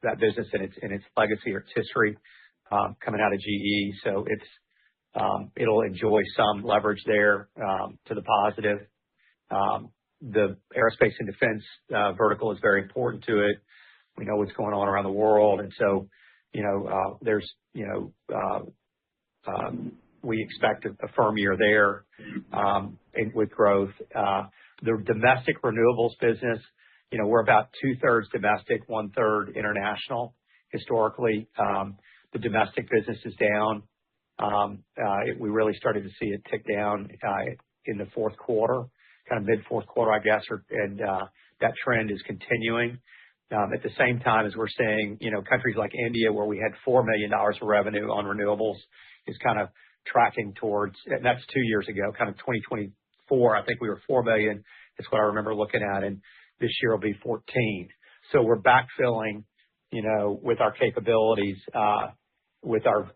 that business and its legacy or its history coming out of GE. So it'll enjoy some leverage there to the positive. The aerospace and defense vertical is very important to it. We know what's going on around the world. And so, we expect a firm year there, with growth. The domestic renewables business, we're about 2/3 domestic, 1/3 international. Historically, the domestic business is down. We really started to see it tick down in the fourth quarter, kind of mid-fourth quarter, I guess, and that trend is continuing. At the same time as we're seeing, countries like India, where we had $4 million of revenue on renewables, is kind of tracking towards, and that's 2 years ago, kind of 2024. I think we were $4 million. That's what I remember looking at, and this year will be 14. So we're backfilling, with our capabilities, with our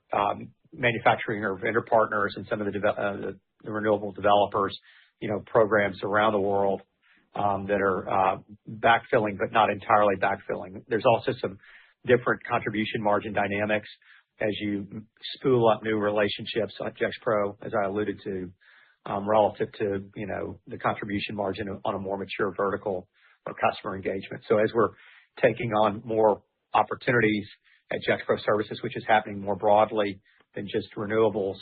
manufacturing or vendor partners and some of the renewable developers, programs around the world that are backfilling, but not entirely backfilling. There's also some different contribution margin dynamics as you spool up new relationships like Gexpro, as I alluded to, relative to, the contribution margin on a more mature vertical or customer engagement. So as we're taking on more opportunities at Gexpro Services, which is happening more broadly than just renewables,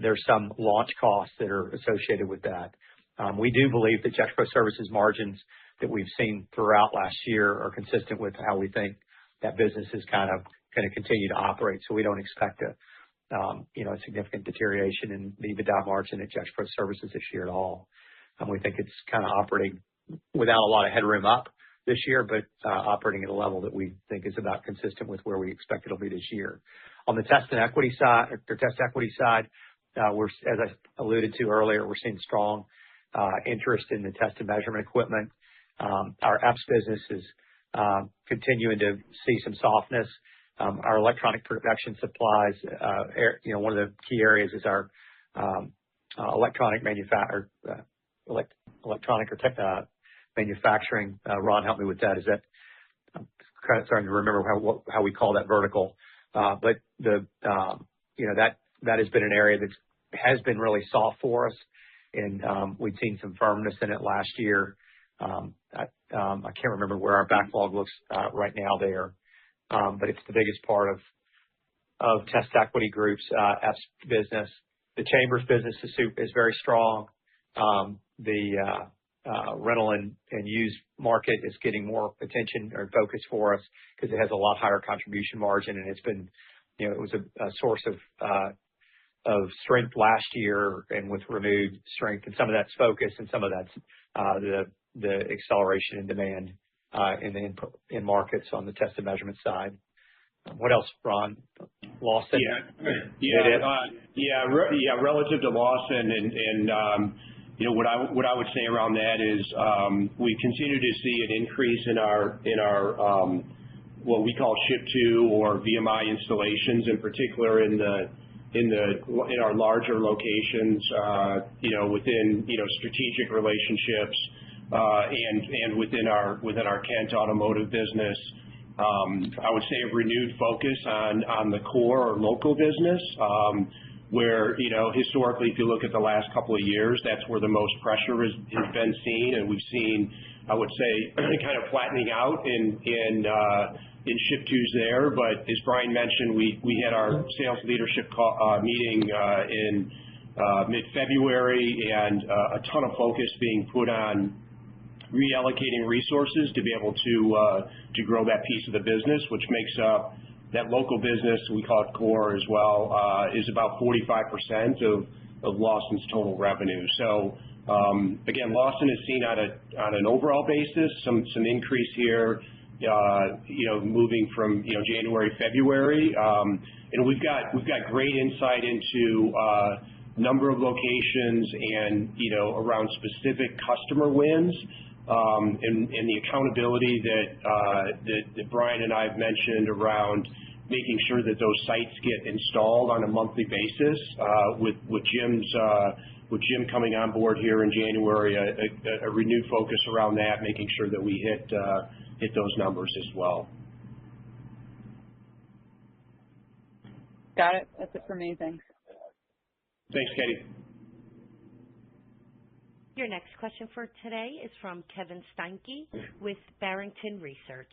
there's some launch costs that are associated with that. We do believe that Gexpro Services margins that we've seen throughout last year are consistent with how we think that business is kind of going to continue to operate. So we don't expect a significant deterioration in the EBITDA margin at Gexpro Services this year at all. We think it's kind of operating without a lot of headroom up this year, but operating at a level that we think is about consistent with where we expect it'll be this year. On the test equity side, we're, as I alluded to earlier, we're seeing strong interest in the test and measurement equipment. Our EPS business is continuing to see some softness. Our electronic production supplies, one of the key areas is our electronic manufacturing. Ron, help me with that. I'm kind of starting to remember how we call that vertical. But that has been an area that has been really soft for us, and we'd seen some firmness in it last year. I can't remember where our backlog looks right now there, but it's the biggest part of Test Equity Group's EPS business. The Chambers business is very strong. The rental and used market is getting more attention or focus for us because it has a lot higher contribution margin, and it's been, it was a source of strength last year, and with renewed strength, and some of that's focus, and some of that's the acceleration in demand in markets on the test and measurement side. What else, Ron? Lawson? Relative to Lawson, and what I would say around that is we continue to see an increase in our what we call ship to or VMI installations, in particular in our larger locations, within strategic relationships, and within our Kent Automotive business. I would say a renewed focus on the core or local business, where historically, if you look at the last couple of years, that's where the most pressure has been seen, and we've seen, I would say, kind of flattening out in ship tos there. But as Brian mentioned, we had our sales leadership meeting in mid-February, and a ton of focus being put on reallocating resources to be able to grow that piece of the business, which makes up that local business, we call it core as well, is about 45% of Lawson's total revenue. So again, Lawson has seen on an overall basis some increase here, moving from January, February, and we've got great insight into number of locations and around specific customer wins, and the accountability that Brian and I have mentioned around making sure that those sites get installed on a monthly basis, with Jim coming on board here in January, a renewed focus around that, making sure that we hit those numbers as well. Got it. That's it for me. Thanks. Thanks, Katie. Your next question for today is from Kevin Steinke with Barrington Research.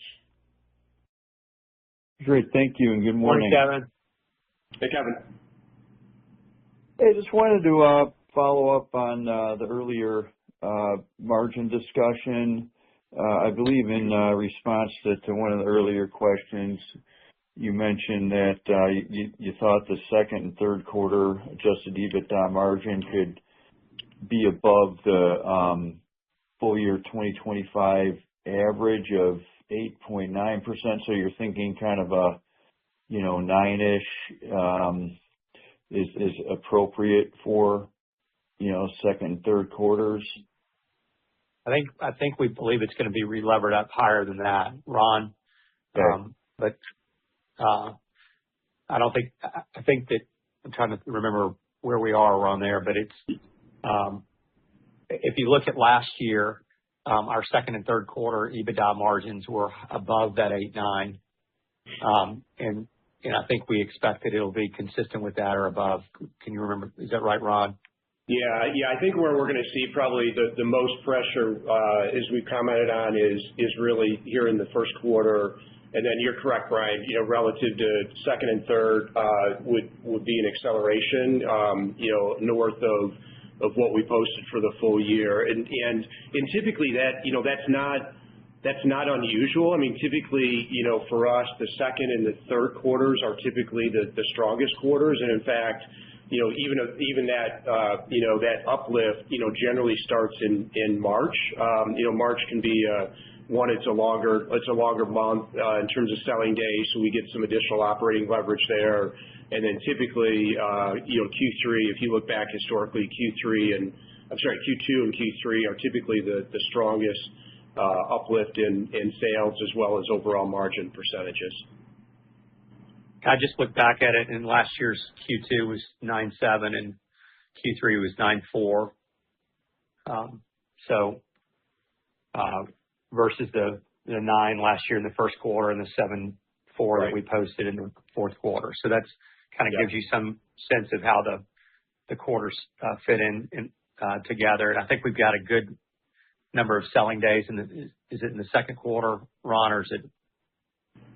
Great. Thank you, and good morning. Morning, Kevin. Hey, Kevin. Hey, just wanted to follow up on the earlier margin discussion. I believe in response to one of the earlier questions, you mentioned that you thought the second and third quarter adjusted EBITDA margin could be above the full year 2025 average of 8.9%. So you're thinking kind of a, 9-ish is appropriate for, second and third quarters? I think we believe it's going to be relevered up higher than that, Ron. Okay. But I think that I'm trying to remember where we are around there, but it's, if you look at last year, our second and third quarter EBITDA margins were above that 8.9. And I think we expect that it'll be consistent with that or above. Can you remember? Is that right, Ron? Yeah. I think where we're going to see probably the most pressure, as we commented on, is really here in the first quarter. And then you're correct, Brian, relative to second and third, would be an acceleration, north of what we posted for the full year. And typically that's not unusual. I mean, typically, for us, the second and the third quarters are typically the strongest quarters. And in fact, even that, that uplift, generally starts in March. March can be, it's a longer month, in terms of selling days. So we get some additional operating leverage there. And then typically, Q3, if you look back historically, Q2 and Q3 are typically the strongest, uplift in sales as well as overall margin percentages. I just looked back at it, and last year's Q2 was 9.7 and Q3 was 9.4. Versus the 9 last year in the first quarter and the 7.4 that we posted in the fourth quarter. So that's kind of gives you some sense of how the quarters fit in together. And I think we've got a good number of selling days. Is it in the second quarter, Ron, or is it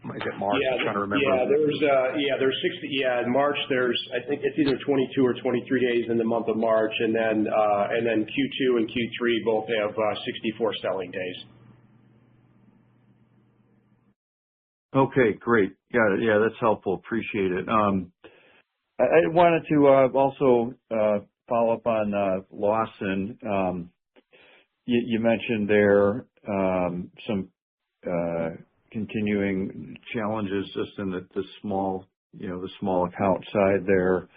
March? Yeah, I'm trying to remember. There's 60. Yeah, in March I think it's either 22 or 23 days in the month of March, and then Q2 and Q3 both have 64 selling days. Okay, great. Got it. Yeah, that's helpful. Appreciate it. I wanted to also follow up on Lawson. You mentioned there some continuing challenges just in the small, the small account side there.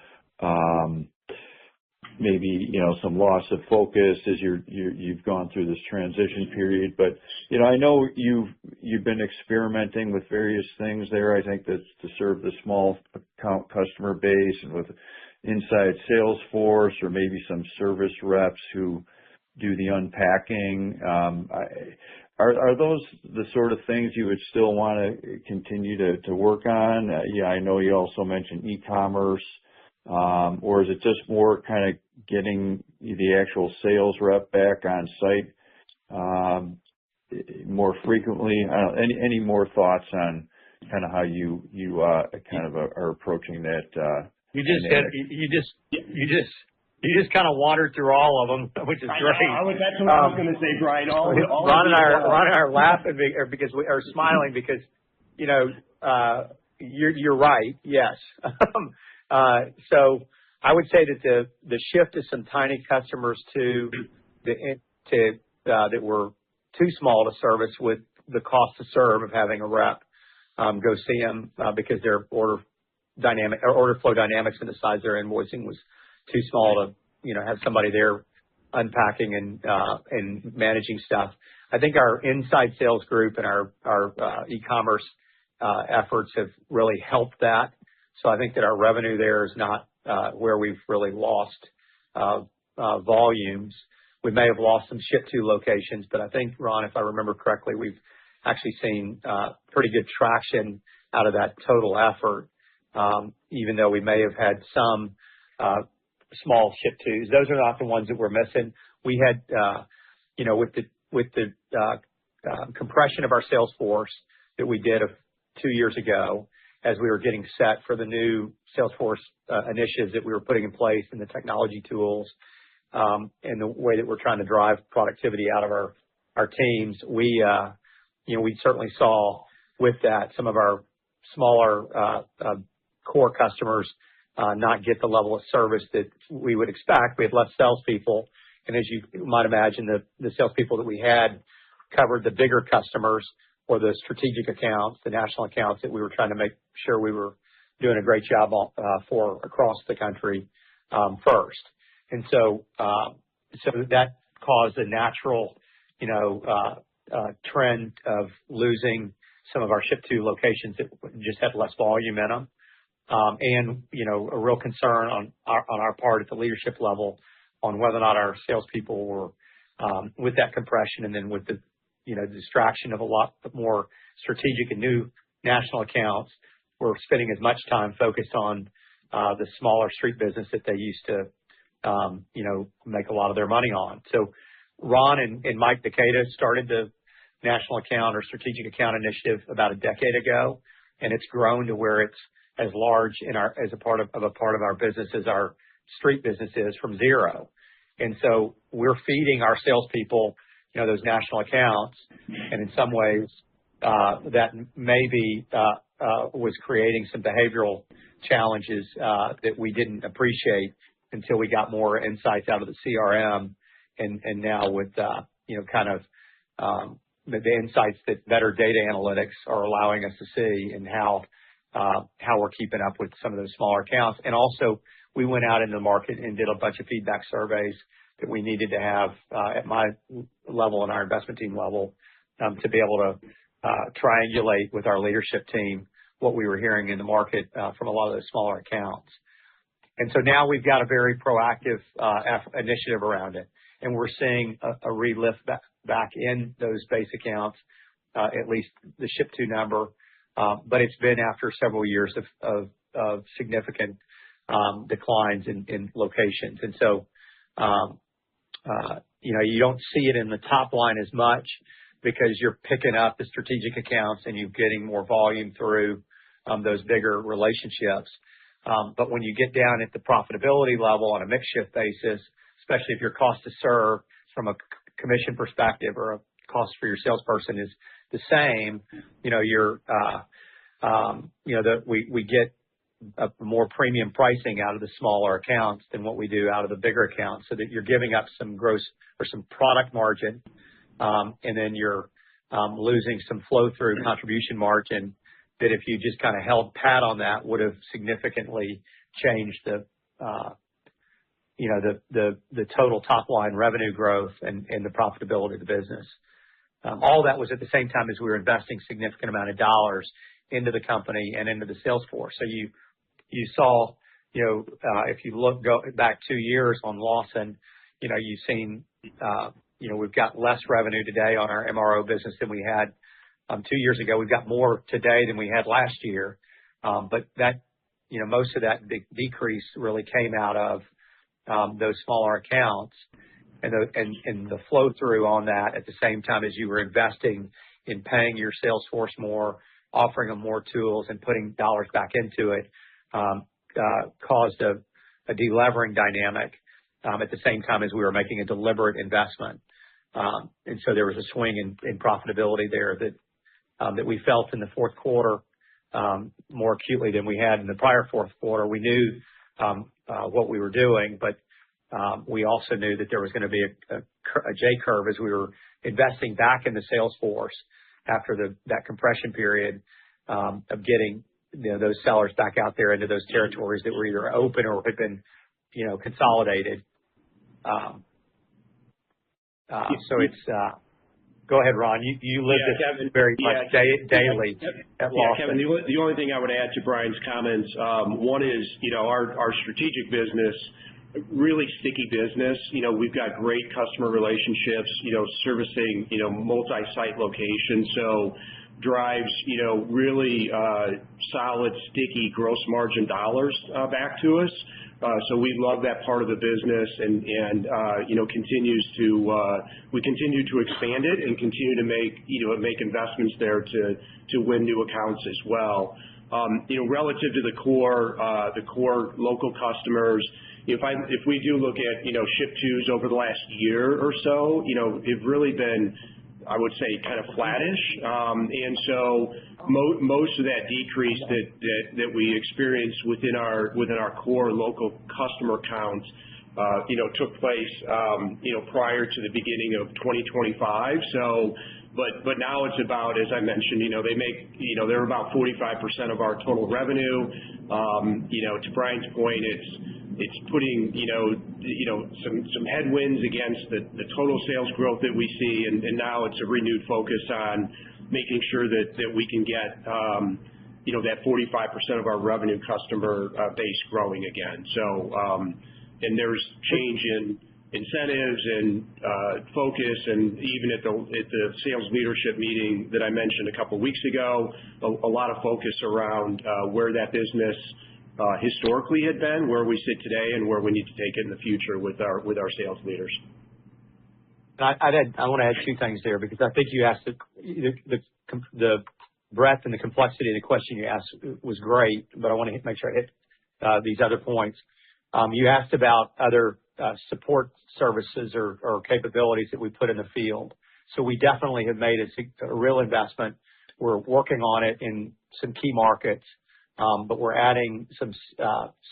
Maybe, some loss of focus as you've gone through this transition period. But, I know you've been experimenting with various things there. I think that's to serve the small account customer base and with inside sales force or maybe some service reps who do the unpacking. Are those the sort of things you would still want to continue to work on? I know you also mentioned e-commerce. Or is it just more kind of getting the actual sales rep back on site more frequently? Any more thoughts on kind of how you kind of are approaching that? You just kind of wandered through all of them, which is great. That's what I was going to say, Brian. Ron and I are laughing because we are smiling because you're right. Yes. So I would say that the shift to some tiny customers that were too small to service with the cost to serve of having a rep go see them because their order flow dynamics and the size they're invoicing was too small to have somebody there unpacking and managing stuff. I think our inside sales group and our e-commerce efforts have really helped that. So I think that our revenue there is not where we've really lost volumes. We may have lost some ship-to locations, but I think, Ron, if I remember correctly, we've actually seen pretty good traction out of that total effort, even though we may have had some small ship-tos. Those are not the ones that we're missing. We had, with the compression of our sales force that we did 2 years ago, as we were getting set for the new Salesforce initiatives that we were putting in place and the technology tools, and the way that we're trying to drive productivity out of our teams, we certainly saw with that some of our smaller core customers not get the level of service that we would expect. We had less salespeople, and as you might imagine, the salespeople that we had covered the bigger customers or the strategic accounts, the national accounts that we were trying to make sure we were doing a great job for across the country first. And so that caused a natural, trend of losing some of our ship-to locations that just had less volume in them. And, a real concern on our part at the leadership level on whether or not our salespeople were, with that compression and then with the, distraction of a lot more strategic and new national accounts, were spending as much time focused on the smaller street business that they used to, make a lot of their money on. So Ron and Mike Decatur started the national account or strategic account initiative about a decade ago, and it's grown to where it's as large as a part of our business as our street business is from zero. And so we're feeding our salespeople, those national accounts, and in some ways that maybe was creating some behavioral challenges that we didn't appreciate until we got more insights out of the CRM, and now with the insights that better data analytics are allowing us to see, and how we're keeping up with some of those smaller accounts. And also, we went out into the market and did a bunch of feedback surveys that we needed to have at my level and our investment team level to be able to triangulate with our leadership team what we were hearing in the market from a lot of those smaller accounts. And so now we've got a very proactive initiative around it, and we're seeing a relift back in those base accounts, at least the ship-to number. But it's been after several years of significant declines in locations. And so, you don't see it in the top line as much because you're picking up the strategic accounts and you're getting more volume through those bigger relationships. But when you get down at the profitability level on a mix shift basis, especially if your cost to serve from a commission perspective or a cost for your salesperson is the same, we get a more premium pricing out of the smaller accounts than what we do out of the bigger accounts, so that you're giving up some gross or some product margin, and then you're losing some flow through contribution margin that if you just kind of held pat on that would have significantly changed the total top line revenue growth and the profitability of the business. All that was at the same time as we were investing significant amount of dollars into the company and into the sales force. So you saw, if you go back 2 years on Lawson, you've seen, we've got less revenue today on our MRO business than we had 2 years ago. We've got more today than we had last year. But that, most of that decrease really came out of those smaller accounts, and the flow through on that at the same time as you were investing in paying your sales force more, offering them more tools, and putting dollars back into it, caused a delevering dynamic at the same time as we were making a deliberate investment. And so there was a swing in profitability there that we felt in the fourth quarter more acutely than we had in the prior fourth quarter. We knew what we were doing, but we also knew that there was going to be a J curve as we were investing back in the sales force after that compression period of getting those sellers back out there into those territories that were either open or had been consolidated. So it's go ahead, Ron. You live this very much daily at Lawson. Kevin, the only thing I would add to Brian's comments, one is, our strategic business, really sticky business. We've got great customer relationships, servicing, multi-site locations. So drives, really solid, sticky gross margin dollars back to us. So we love that part of the business, and we continue to expand it and continue to make investments there to win new accounts as well. Relative to the core local customers, if we do look at, ship tos over the last year or so, have really been, I would say, kind of flattish. And so most of that decrease that we experienced within our core local customer count, took place, prior to the beginning of 2025. So, but now it's about, as I mentioned, they're about 45% of our total revenue. To Brian's point, it's putting, some headwinds against the total sales growth that we see. And now it's a renewed focus on making sure that we can get, that 45% of our revenue customer base growing again. So, and there's change in incentives and focus, and even at the sales leadership meeting that I mentioned a couple of weeks ago, a lot of focus around where that business historically had been, where we sit today, and where we need to take it in the future with our sales leaders. I want to add two things there, because I think you asked the breadth and the complexity of the question you asked was great, but I want to make sure I hit these other points. You asked about other support services or capabilities that we put in the field. So we definitely have made a real investment. We're working on it in some key markets, but we're adding some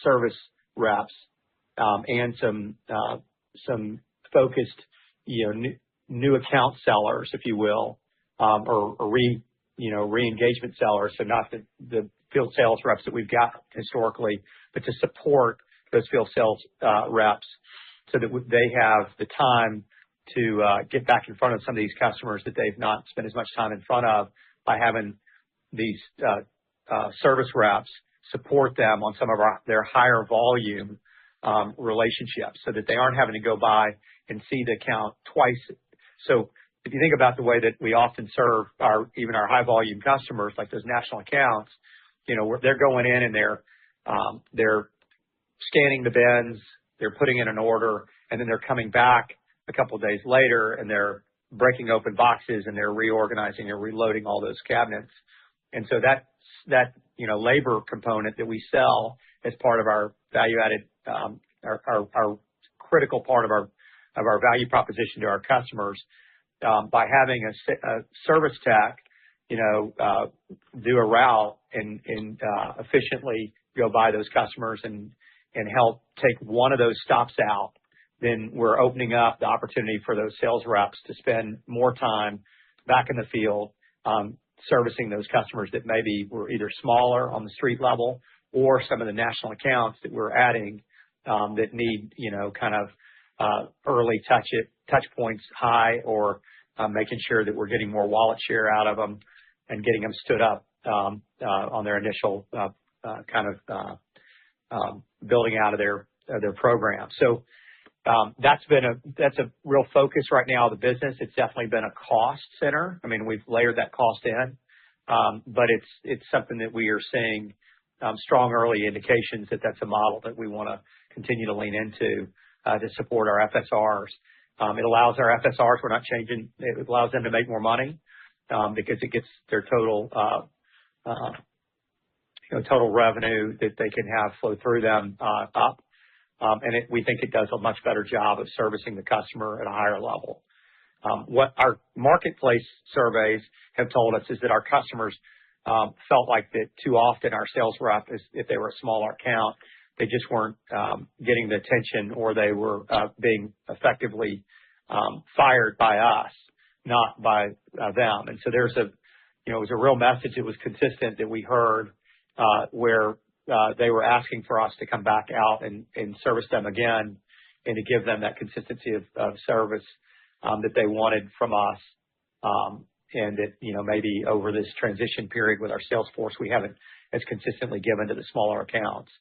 service reps and some focused, new account sellers, if you will, or re-engagement sellers. So not the field sales reps that we've got historically, but to support those field sales reps so that they have the time to get back in front of some of these customers that they've not spent as much time in front of, by having these service reps support them on some of their higher volume relationships, so that they aren't having to go by and see the account twice. So if you think about the way that we often serve even our high volume customers, like those national accounts, they're going in and they're scanning the bins, they're putting in an order, and then they're coming back a couple of days later and they're breaking open boxes and they're reorganizing and reloading all those cabinets. And so that labor component that we sell as part of our value added, our critical part of our value proposition to our customers, by having a service tech, do a route and efficiently go by those customers and help take one of those stops out, then we're opening up the opportunity for those sales reps to spend more time back in the field, servicing those customers that maybe were either smaller on the street level, or some of the national accounts that we're adding, that need, early touch points high, or making sure that we're getting more wallet share out of them and getting them stood up on their initial building out of their program. So that's a real focus right now of the business. It's definitely been a cost center. I mean, we've layered that cost in, but it's something that we are seeing strong early indications that that's a model that we want to continue to lean into to support our FSRs. It allows our FSRs, we're not changing, it allows them to make more money because it gets their total revenue that they can have flow through them up. And we think it does a much better job of servicing the customer at a higher level. What our marketplace surveys have told us is that our customers felt like that too often our sales rep, if they were a smaller account, they just weren't getting the attention, or they were being effectively fired by us, not by them. And so it was a real message that was consistent that we heard where they were asking for us to come back out and service them again, and to give them that consistency of service that they wanted from us. And that, maybe over this transition period with our sales force, we haven't as consistently given to the smaller accounts.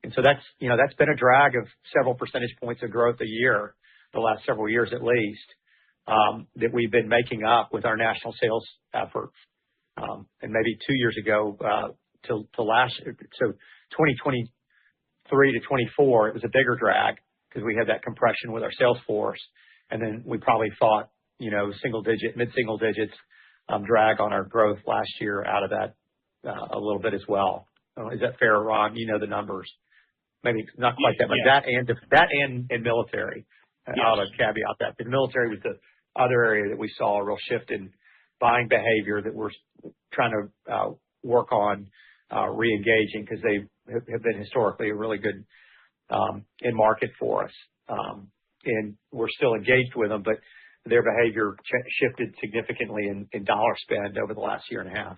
And so that's been a drag of several percentage points of growth a year, the last several years at least, that we've been making up with our national sales efforts. And maybe 2 years ago, to last year, so 2023 to 24, it was a bigger drag because we had that compression with our sales force. And then we probably fought, mid-single digits drag on our growth last year out of that a little bit as well. Is that fair, Ron? You know the numbers. Maybe not quite that, but Yeah. that and military. Yes. I'll caveat that. The military was the other area that we saw a real shift in buying behavior that we're trying to work on re-engaging, because they have been historically a really good in market for us. And we're still engaged with them, but their behavior shifted significantly in dollar spend over the last year and a half.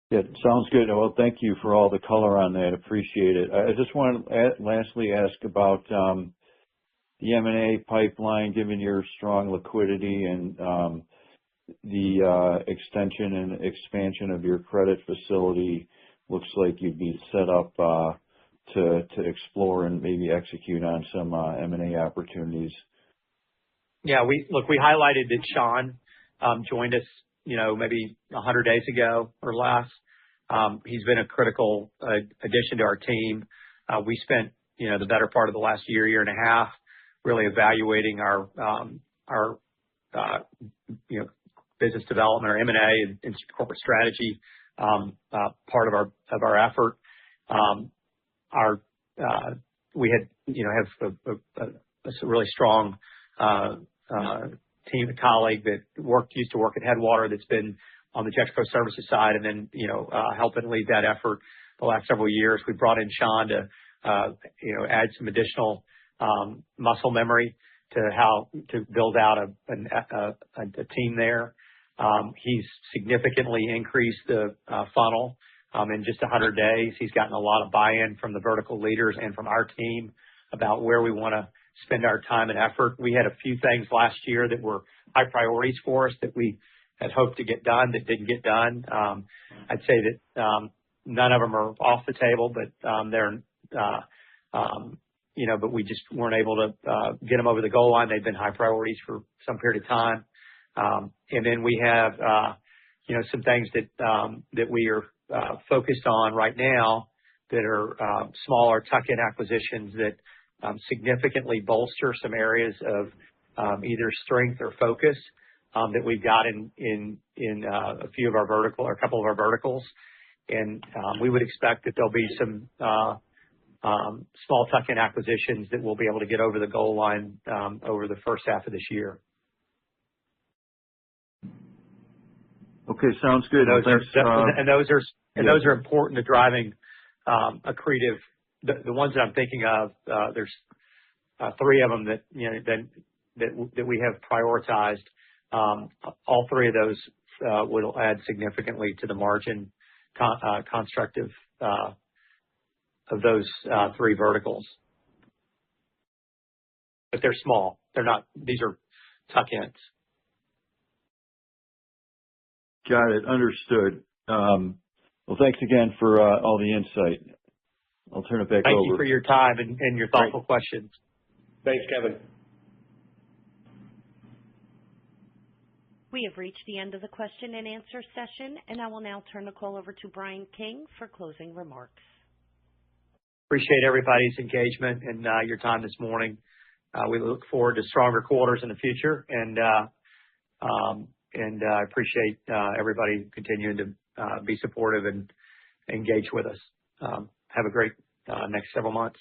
Yeah, sounds good. Well, thank you for all the color on that. Appreciate it. I just want to lastly ask about the M&A pipeline, given your strong liquidity and the extension and expansion of your credit facility. Looks like you'd be set up to explore and maybe execute on some M&A opportunities. Yeah, we highlighted that Sean joined us, maybe 100 days ago or less. He's been a critical addition to our team. We spent, the better part of the last year and a half really evaluating our business development, or M&A and corporate strategy, part of our effort. We have a really strong team, a colleague that used to work at Headwater, that's been on the Gexpro Services side, and then helping lead that effort the last several years. We brought in Sean to add some additional muscle memory to how to build out a team there. He's significantly increased the funnel in just 100 days. He's gotten a lot of buy-in from the vertical leaders and from our team about where we want to spend our time and effort. We had a few things last year that were high priorities for us that we had hoped to get done that didn't get done. I'd say that none of them are off the table, but they're but we just weren't able to get them over the goal line. They've been high priorities for some period of time. And then we have, some things that we are focused on right now that are smaller tuck-in acquisitions that significantly bolster some areas of either strength or focus that we've got in a few of our or a couple of our verticals. And we would expect that there'll be some small tuck-in acquisitions that we'll be able to get over the goal line over the first half of this year. Okay, sounds good. Those are important to driving accretive. The ones that I'm thinking of, there's 3 of them that we have prioritized. All 3 of those will add significantly to the margin construct of those 3 verticals. But they're small. They're not. These are tuck-ins. Got it. Understood. Well, thanks again for all the insight. I'll turn it back over. Thank you for your time and your thoughtful questions. Thanks, Kevin. We have reached the end of the question and answer session, and I will now turn the call over to Brian King for closing remarks. Appreciate everybody's engagement and your time this morning. We look forward to stronger quarters in the future, and I appreciate everybody continuing to be supportive and engage with us. Have a great next several months.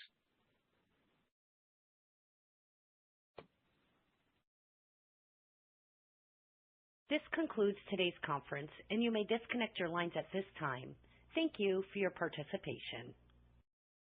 This concludes today's conference, and you may disconnect your lines at this time. Thank you for your participation.